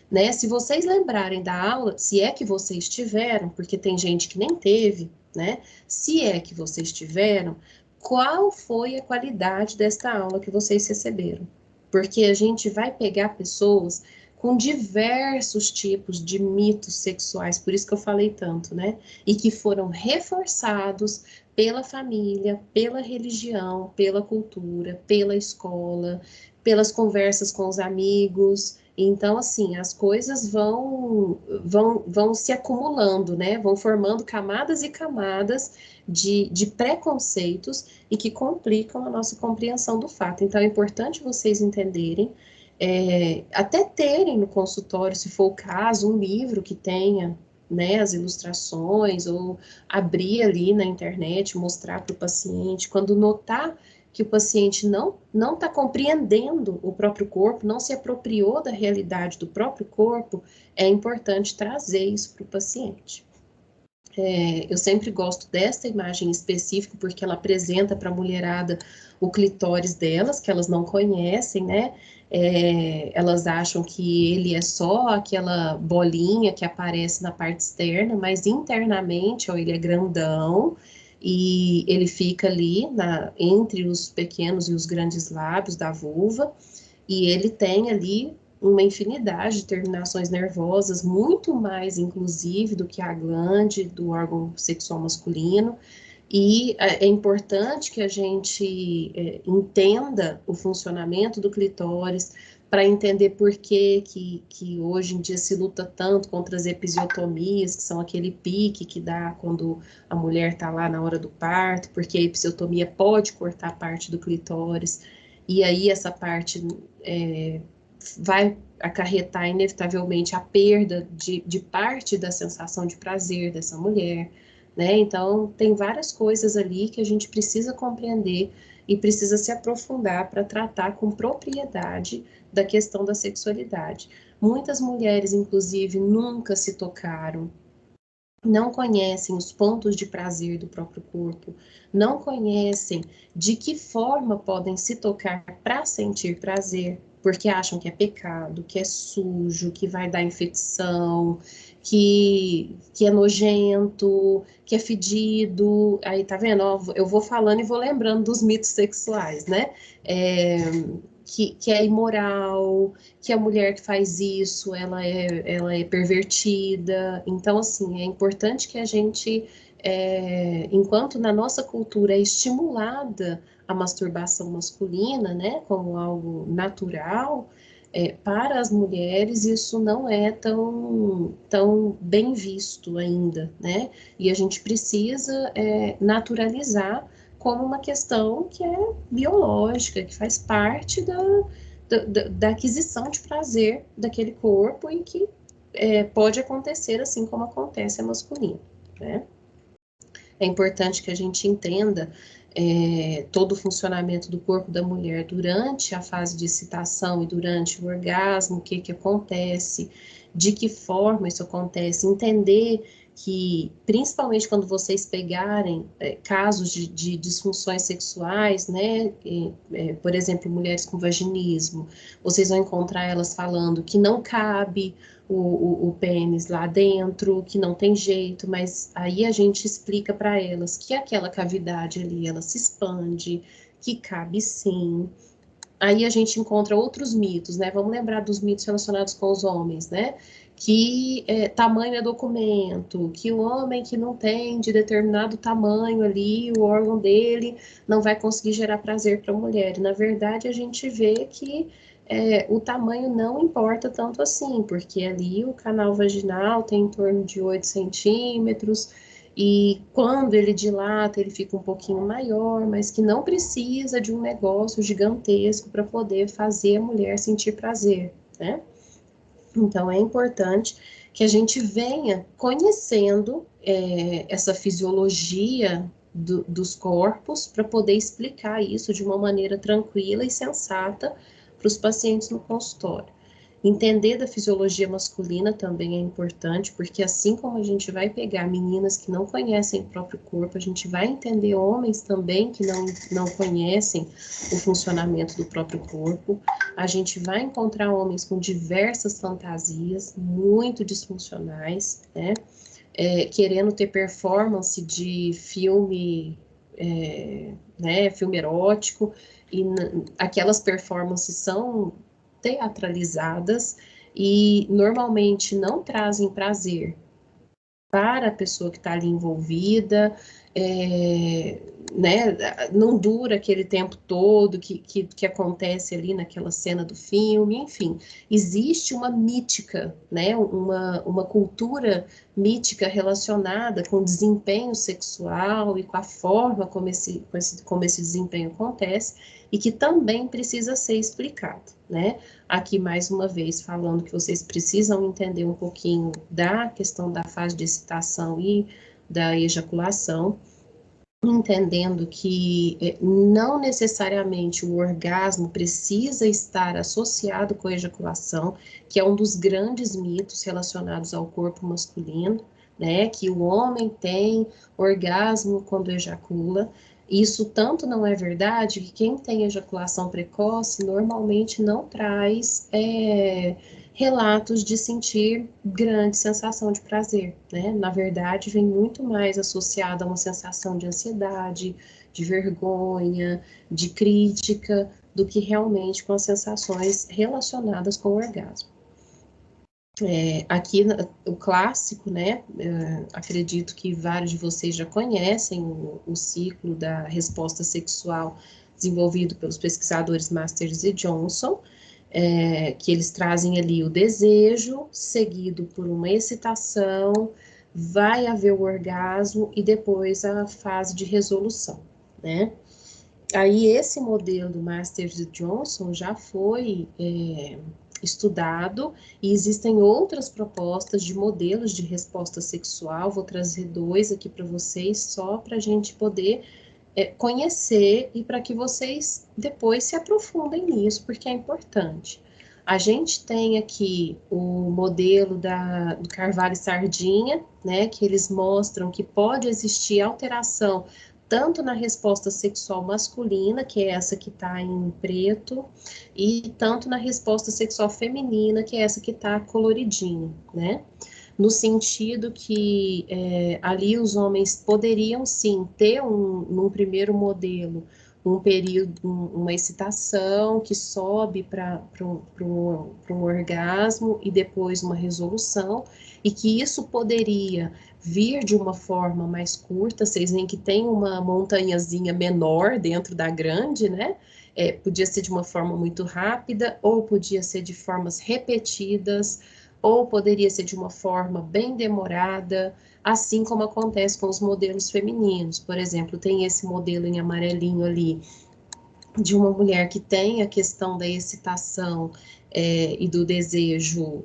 Né? Se vocês lembrarem da aula, se é que vocês tiveram, porque tem gente que nem teve, né? Se é que vocês tiveram, qual foi a qualidade desta aula que vocês receberam? Porque a gente vai pegar pessoas com diversos tipos de mitos sexuais, por isso que eu falei tanto, né? E que foram reforçados pela família, pela religião, pela cultura, pela escola, pelas conversas com os amigos. Então, assim, as coisas vão se acumulando, né? Vão formando camadas e camadas de preconceitos e que complicam a nossa compreensão do fato. Então, é importante vocês entenderem, até terem no consultório, se for o caso, um livro que tenha, né, as ilustrações, ou abrir ali na internet, mostrar para o paciente, quando notar que o paciente não está compreendendo o próprio corpo, não se apropriou da realidade do próprio corpo, é importante trazer isso para o paciente. Eu sempre gosto dessa imagem específica, porque ela apresenta para a mulherada o clitóris delas, que elas não conhecem, né? Elas acham que ele é só aquela bolinha que aparece na parte externa, mas internamente, ó, ele é grandão, e ele fica ali entre os pequenos e os grandes lábios da vulva, e ele tem ali uma infinidade de terminações nervosas, muito mais, inclusive, do que a glande do órgão sexual masculino, e é importante que a gente entenda o funcionamento do clitóris, para entender por que hoje em dia se luta tanto contra as episiotomias, que são aquele pique que dá quando a mulher está lá na hora do parto, porque a episiotomia pode cortar parte do clitóris, e aí essa parte vai acarretar inevitavelmente a perda de parte da sensação de prazer dessa mulher, né? Então, tem várias coisas ali que a gente precisa compreender e precisa se aprofundar para tratar com propriedade da questão da sexualidade. Muitas mulheres, inclusive, nunca se tocaram, não conhecem os pontos de prazer do próprio corpo, não conhecem de que forma podem se tocar para sentir prazer, porque acham que é pecado, que é sujo, que vai dar infecção, que é nojento, que é fedido. Aí, tá vendo? Eu vou falando e vou lembrando dos mitos sexuais, né? Que é imoral, que a mulher que faz isso, ela é pervertida. Então, assim, é importante que a gente, enquanto na nossa cultura é estimulada a masturbação masculina, né, como algo natural, para as mulheres isso não é tão bem visto ainda, né? E a gente precisa naturalizar como uma questão que é biológica, que faz parte da aquisição de prazer daquele corpo e que pode acontecer assim como acontece a masculina, né? É importante que a gente entenda todo o funcionamento do corpo da mulher durante a fase de excitação e durante o orgasmo, o que acontece, de que forma isso acontece, entender que, principalmente quando vocês pegarem casos de disfunções sexuais, né, por exemplo, mulheres com vaginismo, vocês vão encontrar elas falando que não cabe o pênis lá dentro, que não tem jeito, mas aí a gente explica para elas que aquela cavidade ali, ela se expande, que cabe sim. Aí a gente encontra outros mitos, né? Vamos lembrar dos mitos relacionados com os homens, né? Que tamanho é documento, que o homem que não tem de determinado tamanho ali, o órgão dele não vai conseguir gerar prazer para a mulher. E, na verdade, a gente vê que o tamanho não importa tanto assim, porque ali o canal vaginal tem em torno de 8 centímetros, e quando ele dilata, ele fica um pouquinho maior, mas que não precisa de um negócio gigantesco para poder fazer a mulher sentir prazer, né? Então, é importante que a gente venha conhecendo essa fisiologia dos corpos para poder explicar isso de uma maneira tranquila e sensata para os pacientes no consultório. Entender da fisiologia masculina também é importante, porque assim como a gente vai pegar meninas que não conhecem o próprio corpo, a gente vai entender homens também que não conhecem o funcionamento do próprio corpo. A gente vai encontrar homens com diversas fantasias, muito disfuncionais, né? Querendo ter performance de filme, né, filme erótico, e aquelas performances são teatralizadas e normalmente não trazem prazer para a pessoa que está ali envolvida, né, não dura aquele tempo todo que acontece ali naquela cena do filme, enfim, existe uma mítica, né, uma cultura mítica relacionada com o desempenho sexual e com a forma como esse desempenho acontece, e que também precisa ser explicado, né? Aqui, mais uma vez, falando que vocês precisam entender um pouquinho da questão da fase de excitação e da ejaculação, entendendo que não necessariamente o orgasmo precisa estar associado com a ejaculação, que é um dos grandes mitos relacionados ao corpo masculino, né, que o homem tem orgasmo quando ejacula. Isso tanto não é verdade que quem tem ejaculação precoce normalmente não traz relatos de sentir grande sensação de prazer, né? Na verdade, vem muito mais associada a uma sensação de ansiedade, de vergonha, de crítica, do que realmente com as sensações relacionadas com o orgasmo. Aqui, o clássico, né? Acredito que vários de vocês já conhecem o ciclo da resposta sexual desenvolvido pelos pesquisadores Masters e Johnson, que eles trazem ali o desejo, seguido por uma excitação, vai haver o orgasmo e depois a fase de resolução, né? Aí esse modelo do Masters e Johnson já foi estudado e existem outras propostas de modelos de resposta sexual. Vou trazer 2 aqui para vocês, só para a gente poder conhecer e para que vocês depois se aprofundem nisso, porque é importante. A gente tem aqui o modelo do Carvalho e Sardinha, né, que eles mostram que pode existir alteração tanto na resposta sexual masculina, que é essa que está em preto, e tanto na resposta sexual feminina, que é essa que está coloridinha, né? No sentido que ali os homens poderiam sim ter num primeiro modelo um período, uma excitação que sobe para um orgasmo e depois uma resolução, e que isso poderia vir de uma forma mais curta. Vocês veem que tem uma montanhazinha menor dentro da grande, né? Podia ser de uma forma muito rápida, ou podia ser de formas repetidas, ou poderia ser de uma forma bem demorada, assim como acontece com os modelos femininos. Por exemplo, tem esse modelo em amarelinho ali, de uma mulher que tem a questão da excitação e do desejo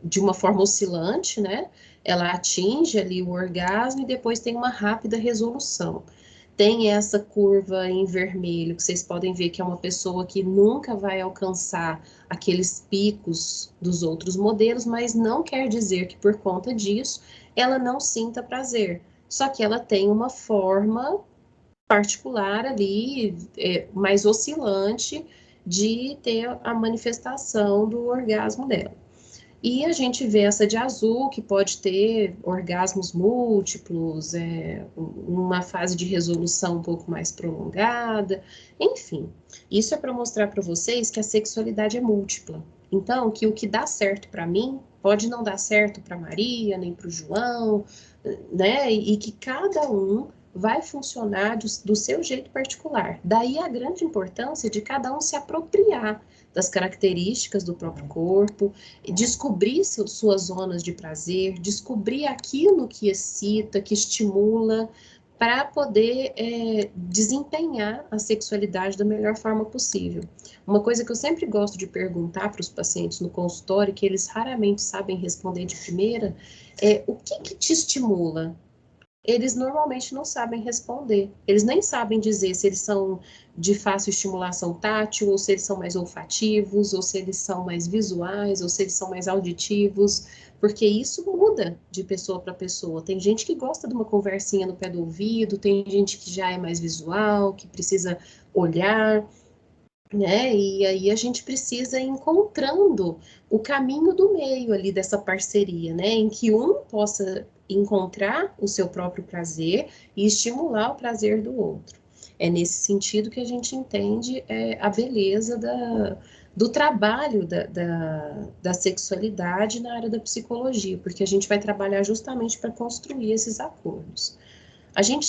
de uma forma oscilante, né? Ela atinge ali o orgasmo e depois tem uma rápida resolução. Tem essa curva em vermelho, que vocês podem ver que é uma pessoa que nunca vai alcançar aqueles picos dos outros modelos, mas não quer dizer que por conta disso ela não sinta prazer. Só que ela tem uma forma particular ali, mais oscilante, de ter a manifestação do orgasmo dela. E a gente vê essa de azul, que pode ter orgasmos múltiplos, uma fase de resolução um pouco mais prolongada, enfim. Isso é para mostrar para vocês que a sexualidade é múltipla. Então, que o que dá certo para mim pode não dar certo para Maria, nem para o João, né? E que cada um vai funcionar do seu jeito particular. Daí a grande importância de cada um se apropriar das características do próprio corpo, descobrir suas zonas de prazer, descobrir aquilo que excita, que estimula, para poder desempenhar a sexualidade da melhor forma possível. Uma coisa que eu sempre gosto de perguntar para os pacientes no consultório, que eles raramente sabem responder de primeira, é: o que te estimula? Eles normalmente não sabem responder. Eles nem sabem dizer se eles são de fácil estimulação tátil, ou se eles são mais olfativos, ou se eles são mais visuais, ou se eles são mais auditivos, porque isso muda de pessoa para pessoa. Tem gente que gosta de uma conversinha no pé do ouvido, tem gente que já é mais visual, que precisa olhar, né? E aí a gente precisa ir encontrando o caminho do meio ali dessa parceria, né? Em que um possa encontrar o seu próprio prazer e estimular o prazer do outro. É nesse sentido que a gente entende a beleza do trabalho da sexualidade na área da psicologia, porque a gente vai trabalhar justamente para construir esses acordos.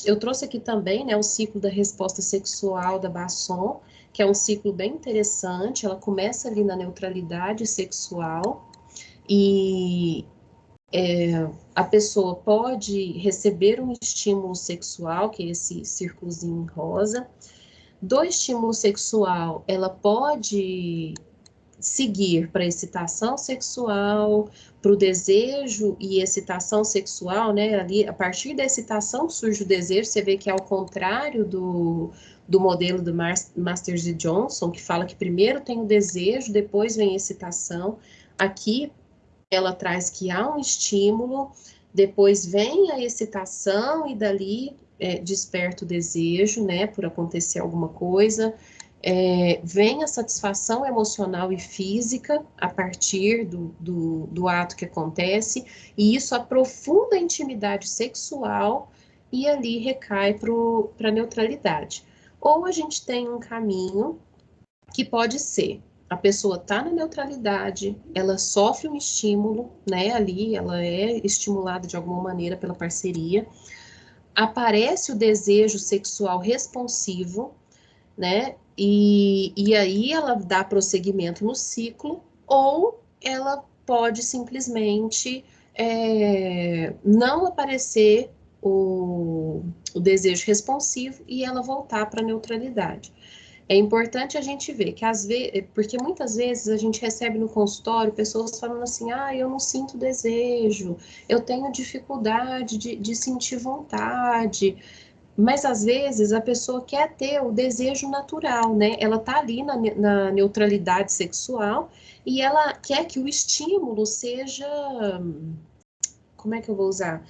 Eu trouxe aqui também, né, o ciclo da resposta sexual da Basson, que é um ciclo bem interessante. Ela começa ali na neutralidade sexual e a pessoa pode receber um estímulo sexual, que é esse círculozinho rosa. Do estímulo sexual, ela pode seguir para excitação sexual, para o desejo e excitação sexual, né? Ali, a partir da excitação surge o desejo. Você vê que é ao contrário do modelo do Masters e Johnson, que fala que primeiro tem o desejo, depois vem a excitação. Aqui ela traz que há um estímulo, depois vem a excitação e dali desperta o desejo, né? Por acontecer alguma coisa. Vem a satisfação emocional e física a partir do ato que acontece, e isso aprofunda a intimidade sexual e ali recai para a neutralidade. Ou a gente tem um caminho que pode ser, a pessoa está na neutralidade, ela sofre um estímulo, né, ali, ela é estimulada de alguma maneira pela parceria, aparece o desejo sexual responsivo, né? E aí ela dá prosseguimento no ciclo, ou ela pode simplesmente não aparecer o desejo responsivo e ela voltar para a neutralidade. É importante a gente ver que às vezes, porque muitas vezes a gente recebe no consultório pessoas falando assim, eu não sinto desejo, eu tenho dificuldade de sentir vontade. Mas às vezes a pessoa quer ter o desejo natural, né? Ela tá ali na neutralidade sexual e ela quer que o estímulo seja, como é que eu vou usar?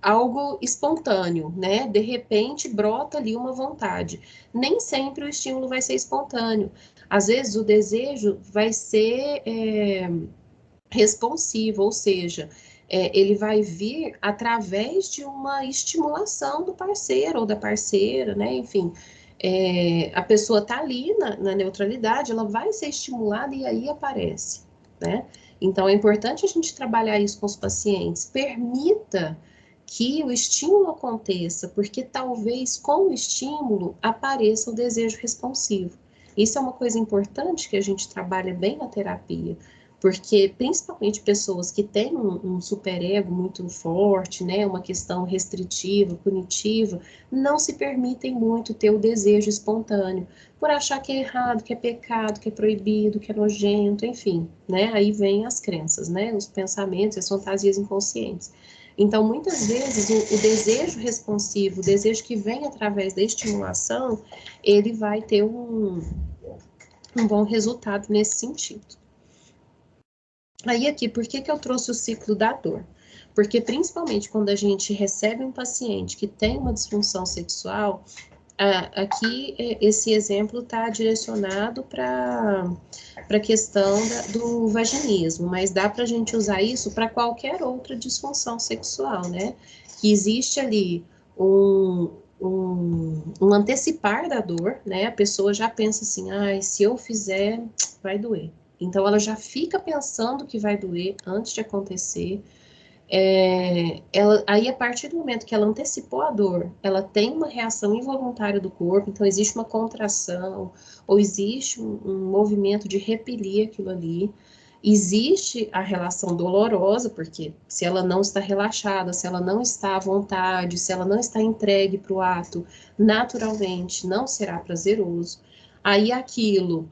Algo espontâneo, né? De repente brota ali uma vontade. Nem sempre o estímulo vai ser espontâneo. Às vezes o desejo vai ser responsivo, ou seja, ele vai vir através de uma estimulação do parceiro ou da parceira, né? Enfim, a pessoa está ali na neutralidade, ela vai ser estimulada e aí aparece, né? Então, é importante a gente trabalhar isso com os pacientes. Permita que o estímulo aconteça, porque talvez com o estímulo apareça o desejo responsivo. Isso é uma coisa importante que a gente trabalha bem na terapia, porque principalmente pessoas que têm um superego muito forte, né, uma questão restritiva, punitiva, não se permitem muito ter o desejo espontâneo, por achar que é errado, que é pecado, que é proibido, que é nojento, enfim, né, aí vem as crenças, né, os pensamentos, as fantasias inconscientes. Então, muitas vezes, o desejo responsivo, o desejo que vem através da estimulação, ele vai ter um bom resultado nesse sentido. Aí aqui, por que eu trouxe o ciclo da dor? Porque principalmente quando a gente recebe um paciente que tem uma disfunção sexual, aqui esse exemplo está direcionado para a questão do vaginismo, mas dá para a gente usar isso para qualquer outra disfunção sexual, né? Que existe ali um antecipar da dor, né? A pessoa já pensa assim, se eu fizer, vai doer. Então, ela já fica pensando que vai doer antes de acontecer. Aí, a partir do momento que ela antecipou a dor, ela tem uma reação involuntária do corpo, então existe uma contração, ou existe um movimento de repelir aquilo ali. Existe a relação dolorosa, porque se ela não está relaxada, se ela não está à vontade, se ela não está entregue para o ato, naturalmente não será prazeroso. Aí aquilo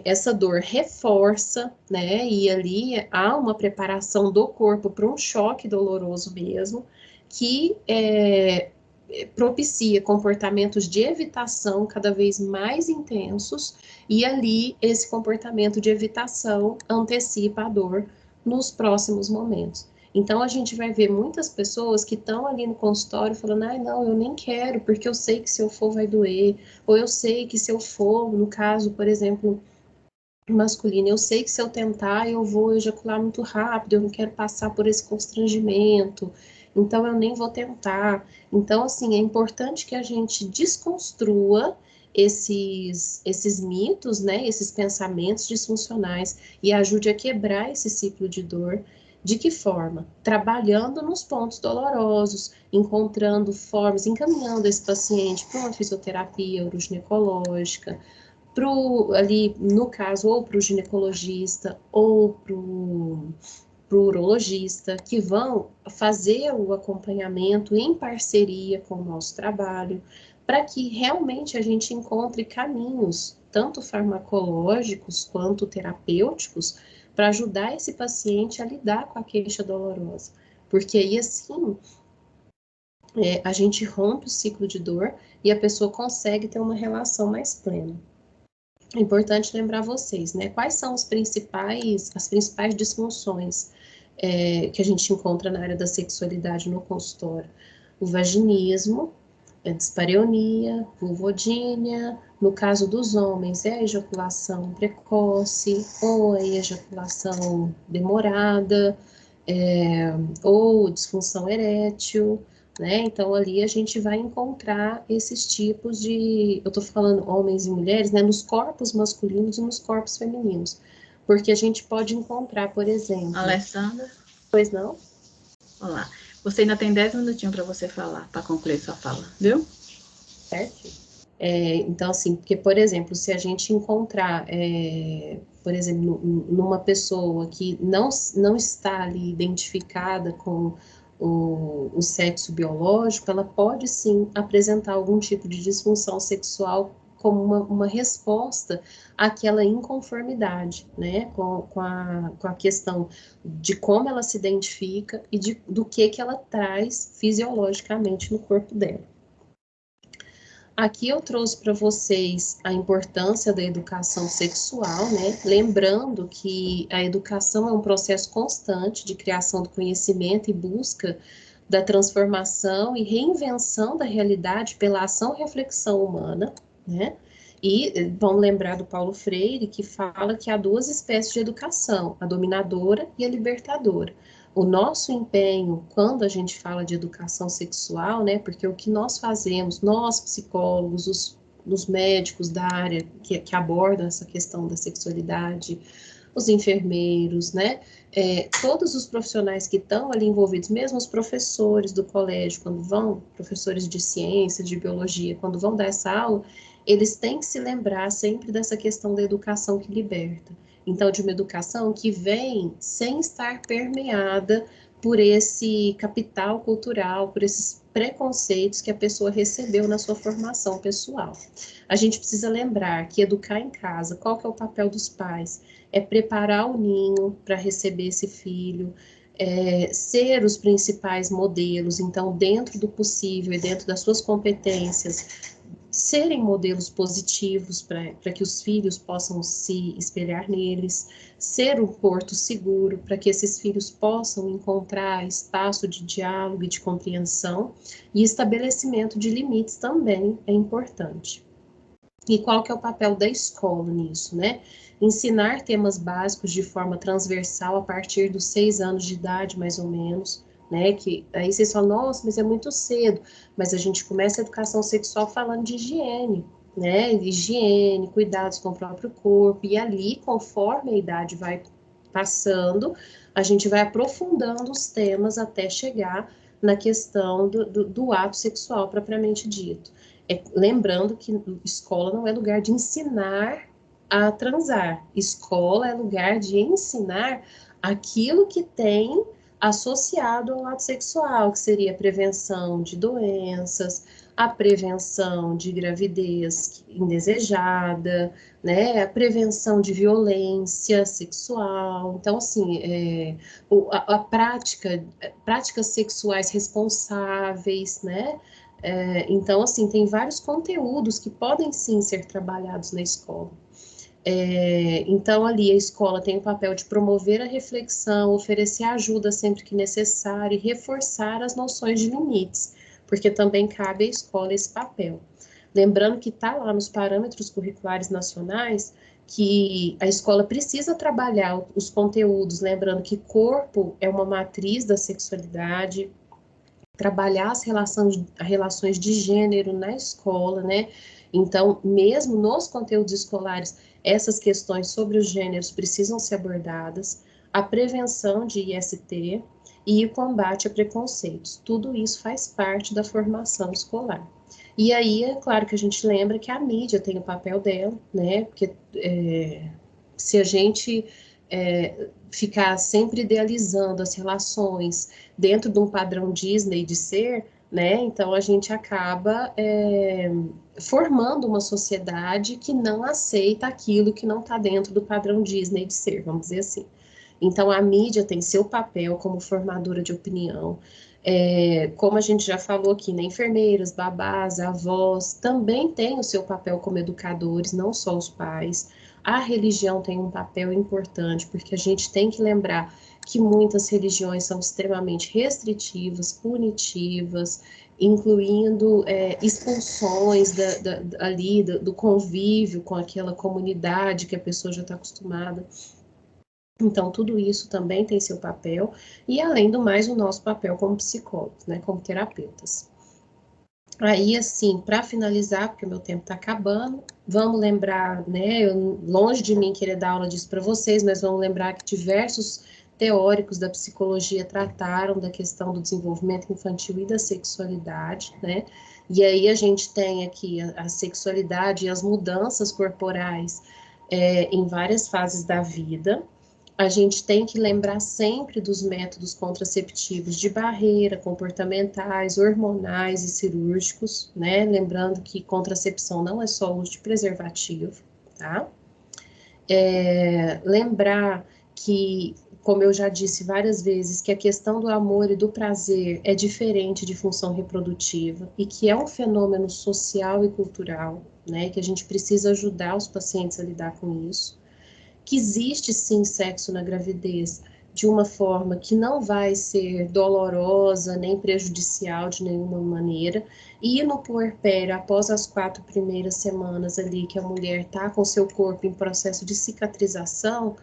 essa dor reforça, né? E ali há uma preparação do corpo para um choque doloroso mesmo, que propicia comportamentos de evitação cada vez mais intensos, e ali esse comportamento de evitação antecipa a dor nos próximos momentos. Então, a gente vai ver muitas pessoas que estão ali no consultório falando, não, eu nem quero, porque eu sei que se eu for vai doer, ou eu sei que se eu for, no caso, por exemplo, masculino, eu sei que se eu tentar, eu vou ejacular muito rápido, eu não quero passar por esse constrangimento, então eu nem vou tentar. Então, assim, é importante que a gente desconstrua esses mitos, né, esses pensamentos disfuncionais, e ajude a quebrar esse ciclo de dor, De que forma? Trabalhando nos pontos dolorosos, encontrando formas, encaminhando esse paciente para uma fisioterapia uroginecológica, ali, no caso, ou para o ginecologista, ou para o urologista, que vão fazer o acompanhamento em parceria com o nosso trabalho, para que realmente a gente encontre caminhos, tanto farmacológicos quanto terapêuticos, para ajudar esse paciente a lidar com a queixa dolorosa. Porque aí, assim, a gente rompe o ciclo de dor e a pessoa consegue ter uma relação mais plena. É importante lembrar vocês, né? Quais são as principais disfunções que a gente encontra na área da sexualidade no consultório? O vaginismo, a dispareunia, vulvodínia. No caso dos homens, é a ejaculação precoce ou a ejaculação demorada, ou disfunção erétil, né? Então, ali a gente vai encontrar esses tipos de, eu tô falando homens e mulheres, né? Nos corpos masculinos e nos corpos femininos. Porque a gente pode encontrar, por exemplo...
Alessandra?
Pois não?
Olá. Você ainda tem 10 minutinhos para você falar, para concluir sua fala, viu?
Certo. Então, assim, porque, por exemplo, se a gente encontrar, por exemplo, numa pessoa que não está ali identificada com o sexo biológico, ela pode sim apresentar algum tipo de disfunção sexual como uma resposta àquela inconformidade, né, com a questão de como ela se identifica e do que ela traz fisiologicamente no corpo dela. Aqui eu trouxe para vocês a importância da educação sexual, né? Lembrando que a educação é um processo constante de criação do conhecimento e busca da transformação e reinvenção da realidade pela ação e reflexão humana, né? E vamos lembrar do Paulo Freire, que fala que há duas espécies de educação, a dominadora e a libertadora. O nosso empenho, quando a gente fala de educação sexual, né, porque o que nós fazemos, nós psicólogos, os médicos da área que abordam essa questão da sexualidade, os enfermeiros, né, todos os profissionais que estão ali envolvidos, mesmo os professores do colégio, quando vão, professores de ciência, de biologia, quando vão dar essa aula, eles têm que se lembrar sempre dessa questão da educação que liberta. Então, de uma educação que vem sem estar permeada por esse capital cultural, por esses preconceitos que a pessoa recebeu na sua formação pessoal. A gente precisa lembrar que educar em casa, qual que é o papel dos pais? É preparar o ninho para receber esse filho, ser os principais modelos, então, dentro do possível e dentro das suas competências, serem modelos positivos para que os filhos possam se espelhar neles, ser um porto seguro para que esses filhos possam encontrar espaço de diálogo e de compreensão, e estabelecimento de limites também é importante. E qual que é o papel da escola nisso, né? Ensinar temas básicos de forma transversal a partir dos 6 anos de idade, mais ou menos, né, que aí vocês falam, nossa, mas é muito cedo, mas a gente começa a educação sexual falando de higiene, né, higiene, cuidados com o próprio corpo, e ali, conforme a idade vai passando, a gente vai aprofundando os temas até chegar na questão do ato sexual propriamente dito. Lembrando que escola não é lugar de ensinar a transar, escola é lugar de ensinar aquilo que tem associado ao ato sexual, que seria a prevenção de doenças, a prevenção de gravidez indesejada, né, a prevenção de violência sexual. Então, assim, práticas sexuais responsáveis, né, então, assim, tem vários conteúdos que podem, sim, ser trabalhados na escola. Então, ali, a escola tem o papel de promover a reflexão, oferecer ajuda sempre que necessário e reforçar as noções de limites, porque também cabe à escola esse papel. Lembrando que está lá nos parâmetros curriculares nacionais que a escola precisa trabalhar os conteúdos, lembrando que corpo é uma matriz da sexualidade, trabalhar as relações de gênero na escola, né? Então, mesmo nos conteúdos escolares, essas questões sobre os gêneros precisam ser abordadas. a prevenção de IST e o combate a preconceitos. Tudo isso faz parte da formação escolar. E aí, é claro que a gente lembra que a mídia tem o papel dela, né? Porque se a gente ficar sempre idealizando as relações dentro de um padrão Disney de ser, né? Então a gente acaba formando uma sociedade que não aceita aquilo que não está dentro do padrão Disney de ser, vamos dizer assim. Então a mídia tem seu papel como formadora de opinião. Como a gente já falou aqui, né, enfermeiras, babás, avós, também têm o seu papel como educadores, não só os pais. A religião tem um papel importante, porque a gente tem que lembrar que muitas religiões são extremamente restritivas, punitivas, incluindo expulsões ali do convívio com aquela comunidade que a pessoa já está acostumada. Então, tudo isso também tem seu papel, e além do mais, o nosso papel como psicólogos, né, como terapeutas. Aí, assim, para finalizar, porque o meu tempo está acabando, vamos lembrar, né, longe de mim querer dar aula disso para vocês, mas vamos lembrar que diversos teóricos da psicologia trataram da questão do desenvolvimento infantil e da sexualidade, né, e aí a gente tem aqui a sexualidade e as mudanças corporais em várias fases da vida. A gente tem que lembrar sempre dos métodos contraceptivos de barreira, comportamentais, hormonais e cirúrgicos, né? Lembrando que contracepção não é só uso de preservativo, tá? Lembrar que, como eu já disse várias vezes, que a questão do amor e do prazer é diferente de função reprodutiva e que é um fenômeno social e cultural, né? Que a gente precisa ajudar os pacientes a lidar com isso. Que existe sim sexo na gravidez de uma forma que não vai ser dolorosa nem prejudicial de nenhuma maneira, e no puerpério, após as 4 primeiras semanas ali que a mulher está com seu corpo em processo de cicatrização,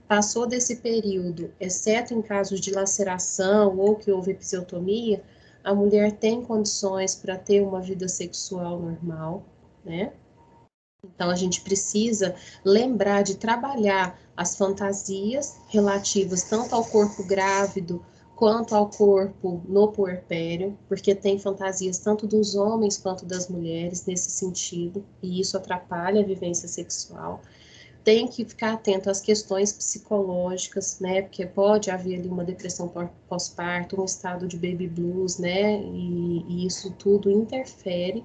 passou desse período, exceto em casos de laceração ou que houve episiotomia, a mulher tem condições para ter uma vida sexual normal, né? Então, a gente precisa lembrar de trabalhar as fantasias relativas tanto ao corpo grávido quanto ao corpo no puerpério, porque tem fantasias tanto dos homens quanto das mulheres nesse sentido, e isso atrapalha a vivência sexual. Tem que ficar atento às questões psicológicas, né, porque pode haver ali uma depressão pós-parto, um estado de baby blues, né, e isso tudo interfere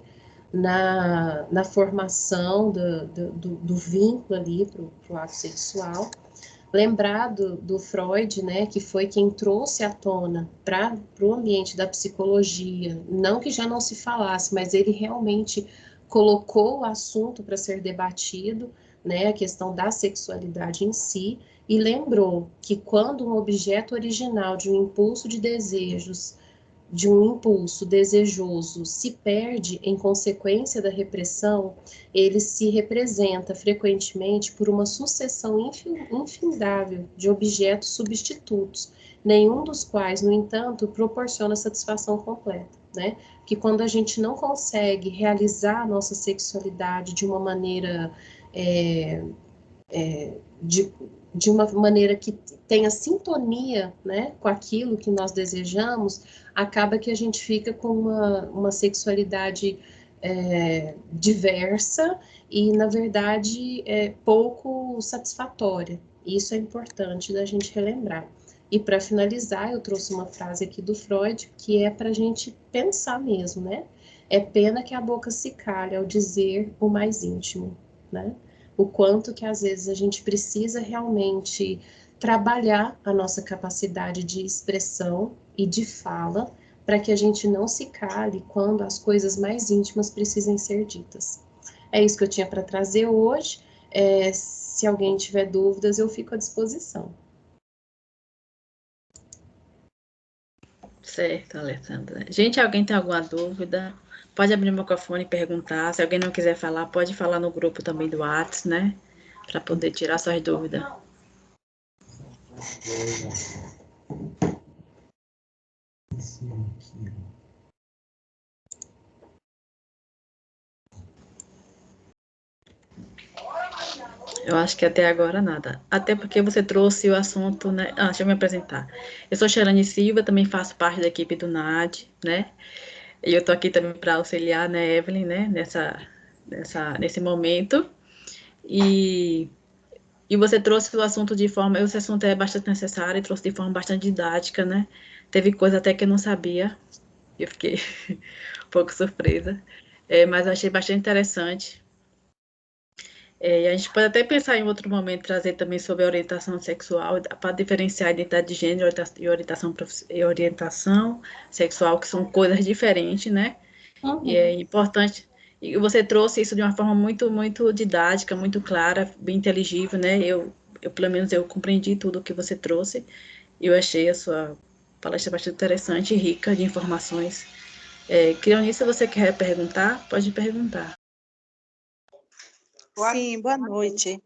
na formação do vínculo ali para o ato sexual. Lembrar do Freud, né, que foi quem trouxe à tona para o ambiente da psicologia, não que já não se falasse, mas ele realmente colocou o assunto para ser debatido, né, a questão da sexualidade em si, e lembrou que quando um objeto original de um impulso de desejos, de um impulso desejoso se perde em consequência da repressão, ele se representa frequentemente por uma sucessão infindável de objetos substitutos, nenhum dos quais, no entanto, proporciona satisfação completa, né? Que quando a gente não consegue realizar a nossa sexualidade de uma maneira de uma maneira que tenha sintonia, né, com aquilo que nós desejamos, acaba que a gente fica com uma sexualidade diversa e, na verdade, pouco satisfatória. Isso é importante da gente relembrar. E, para finalizar, eu trouxe uma frase aqui do Freud, que é para a gente pensar mesmo, né? É pena que a boca se calhe ao dizer o mais íntimo, né? O quanto que às vezes a gente precisa realmente trabalhar a nossa capacidade de expressão e de fala para que a gente não se cale quando as coisas mais íntimas precisem ser ditas. É isso que eu tinha para trazer hoje. Se alguém tiver dúvidas, eu fico à disposição.
Certo, Alessandra. Gente, alguém tem alguma dúvida? Pode abrir o microfone e perguntar. Se alguém não quiser falar, pode falar no grupo também do WhatsApp, né? Para poder tirar suas dúvidas. Eu acho que até agora nada. Até porque você trouxe o assunto, né? Deixa eu me apresentar. Eu sou Xerane Silva, também faço parte da equipe do NAD, né? E eu tô aqui também para auxiliar, né, Evelyn, né, nesse momento. E, e você trouxe o assunto de forma, esse assunto é bastante necessário e trouxe de forma bastante didática, né? Teve coisa até que eu não sabia, eu fiquei um pouco surpresa, mas eu achei bastante interessante. E a gente pode até pensar em outro momento trazer também sobre a orientação sexual, para diferenciar a identidade de gênero e orientação sexual, que são coisas diferentes, né? E é importante. E você trouxe isso de uma forma muito, muito didática, muito clara, bem inteligível, né? Pelo menos, eu compreendi tudo o que você trouxe. E eu achei a sua palestra bastante interessante e rica de informações. Cleonice, se você quer perguntar, pode perguntar.
Sim, boa noite.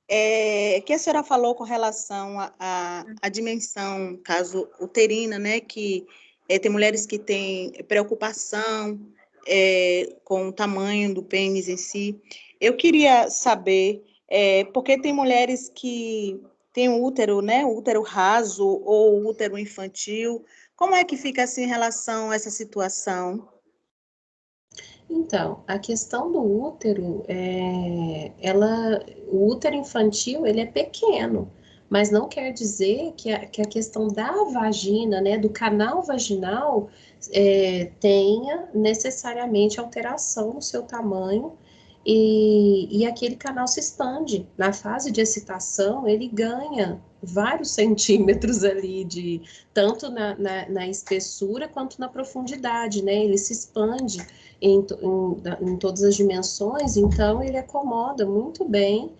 Que a senhora falou com relação à dimensão, caso uterina, né, que tem mulheres que têm preocupação com o tamanho do pênis em si. Eu queria saber, porque tem mulheres que têm o útero, né, o útero raso ou o útero infantil. Como é que fica assim em relação a essa situação?
Então, a questão do útero, o útero infantil, ele é pequeno, mas não quer dizer que a questão da vagina, né, do canal vaginal, tenha necessariamente alteração no seu tamanho e aquele canal se expande. Na fase de excitação, ele ganha vários centímetros ali tanto na espessura quanto na profundidade, né? Ele se expande em todas as dimensões, então ele acomoda muito bem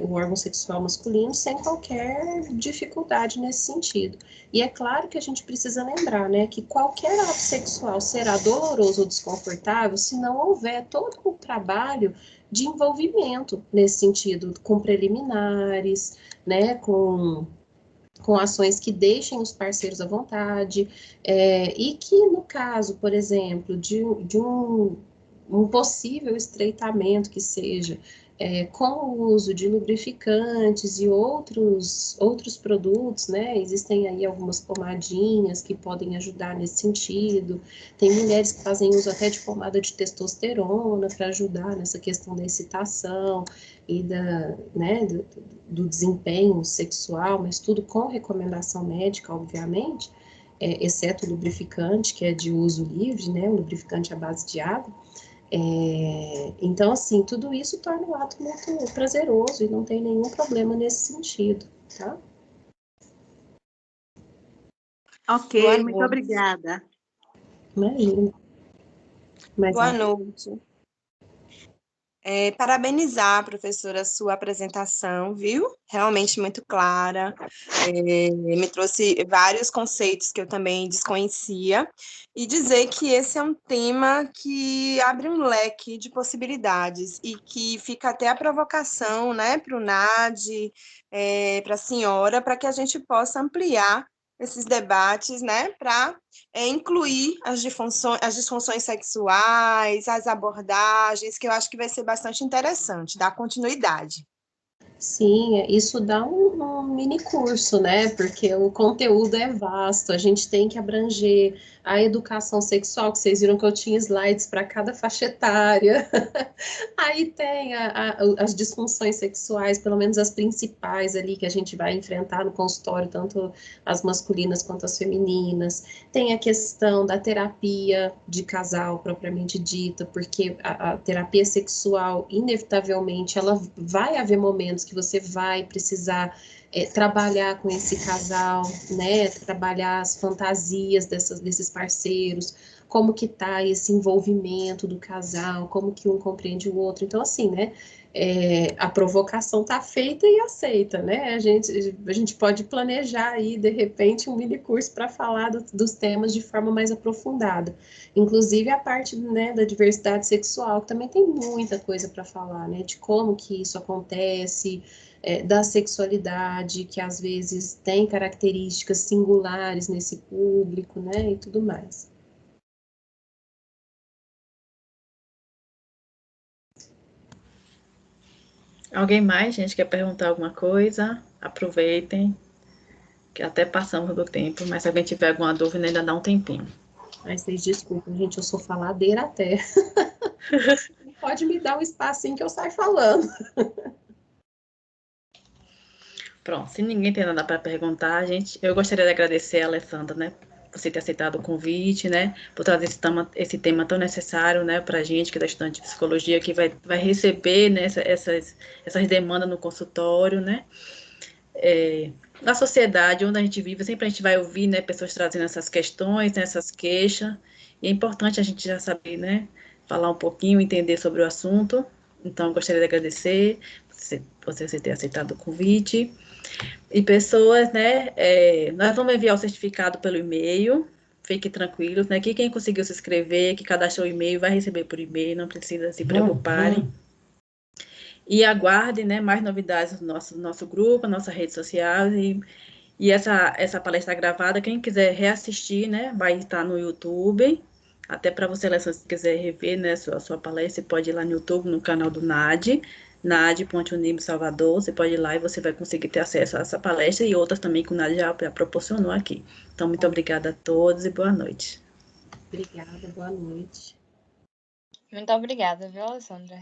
o órgão sexual masculino sem qualquer dificuldade nesse sentido. E é claro que a gente precisa lembrar, né, que qualquer ato sexual será doloroso ou desconfortável se não houver todo um trabalho de envolvimento nesse sentido, com preliminares, né, com ações que deixem os parceiros à vontade, e que no caso, por exemplo, de um possível estreitamento que seja com o uso de lubrificantes e outros produtos, né? Existem aí algumas pomadinhas que podem ajudar nesse sentido. Tem mulheres que fazem uso até de pomada de testosterona para ajudar nessa questão da excitação e do desempenho sexual, mas tudo com recomendação médica, obviamente, exceto o lubrificante, que é de uso livre, né? O lubrificante à base de água. Então, assim, tudo isso torna o ato muito prazeroso e não tem nenhum problema nesse sentido, tá?
Ok, muito obrigada.
Imagina.
Boa noite. Parabenizar a professora a sua apresentação, viu? Realmente muito clara. Me trouxe vários conceitos que eu também desconhecia. E dizer que esse é um tema que abre um leque de possibilidades e que fica até a provocação, né, para o NAD, para a senhora, para que a gente possa ampliar esses debates, né, para incluir as disfunções sexuais, as abordagens, que eu acho que vai ser bastante interessante, dar continuidade.
Sim, isso dá um mini curso, né? Porque o conteúdo é vasto, a gente tem que abranger a educação sexual, que vocês viram que eu tinha slides para cada faixa etária. Aí tem as disfunções sexuais, pelo menos as principais ali que a gente vai enfrentar no consultório, tanto as masculinas quanto as femininas. Tem a questão da terapia de casal propriamente dita, porque a terapia sexual, inevitavelmente, ela vai haver momentos que você vai precisar trabalhar com esse casal, né? Trabalhar as fantasias desses parceiros, como que tá esse envolvimento do casal, como que um compreende o outro. Então, assim, né? A provocação tá feita e aceita, né? A gente pode planejar aí, de repente, um mini curso para falar dos temas de forma mais aprofundada. Inclusive a parte, né, da diversidade sexual, que também tem muita coisa para falar, né? De como que isso acontece, da sexualidade, que às vezes tem características singulares nesse público, né? E tudo mais.
Alguém mais, gente, quer perguntar alguma coisa? Aproveitem, que até passamos do tempo, mas se alguém tiver alguma dúvida, ainda dá um tempinho.
Mas vocês desculpem, gente, eu sou faladeira até. Pode me dar um espacinho que eu saio falando.
Pronto, se ninguém tem nada para perguntar, gente, eu gostaria de agradecer a Alessandra, né, por você ter aceitado o convite, né, por trazer esse tema tão necessário, né, para a gente que é estudante de psicologia, que vai receber, né, essas demandas no consultório, né, na sociedade onde a gente vive, sempre a gente vai ouvir, né, pessoas trazendo essas questões, né, essas queixas, e é importante a gente já saber, né, falar um pouquinho, entender sobre o assunto. Então, eu gostaria de agradecer você ter aceitado o convite. E pessoas, né, nós vamos enviar o certificado pelo e-mail, fiquem tranquilos, né, que quem conseguiu se inscrever, que cadastrou o e-mail, vai receber por e-mail, não precisa se preocuparem. E aguardem, né, mais novidades no nosso grupo, na nossa rede social, e essa palestra gravada, quem quiser reassistir, né, vai estar no YouTube, até para você, Alessandra, se quiser rever, né, sua palestra, você pode ir lá no YouTube, no canal do NAD.Unib Salvador, você pode ir lá e você vai conseguir ter acesso a essa palestra e outras também que o NAD já proporcionou aqui. Então, muito obrigada a todos e boa noite.
Obrigada, boa noite.
Muito obrigada, viu, Alessandra?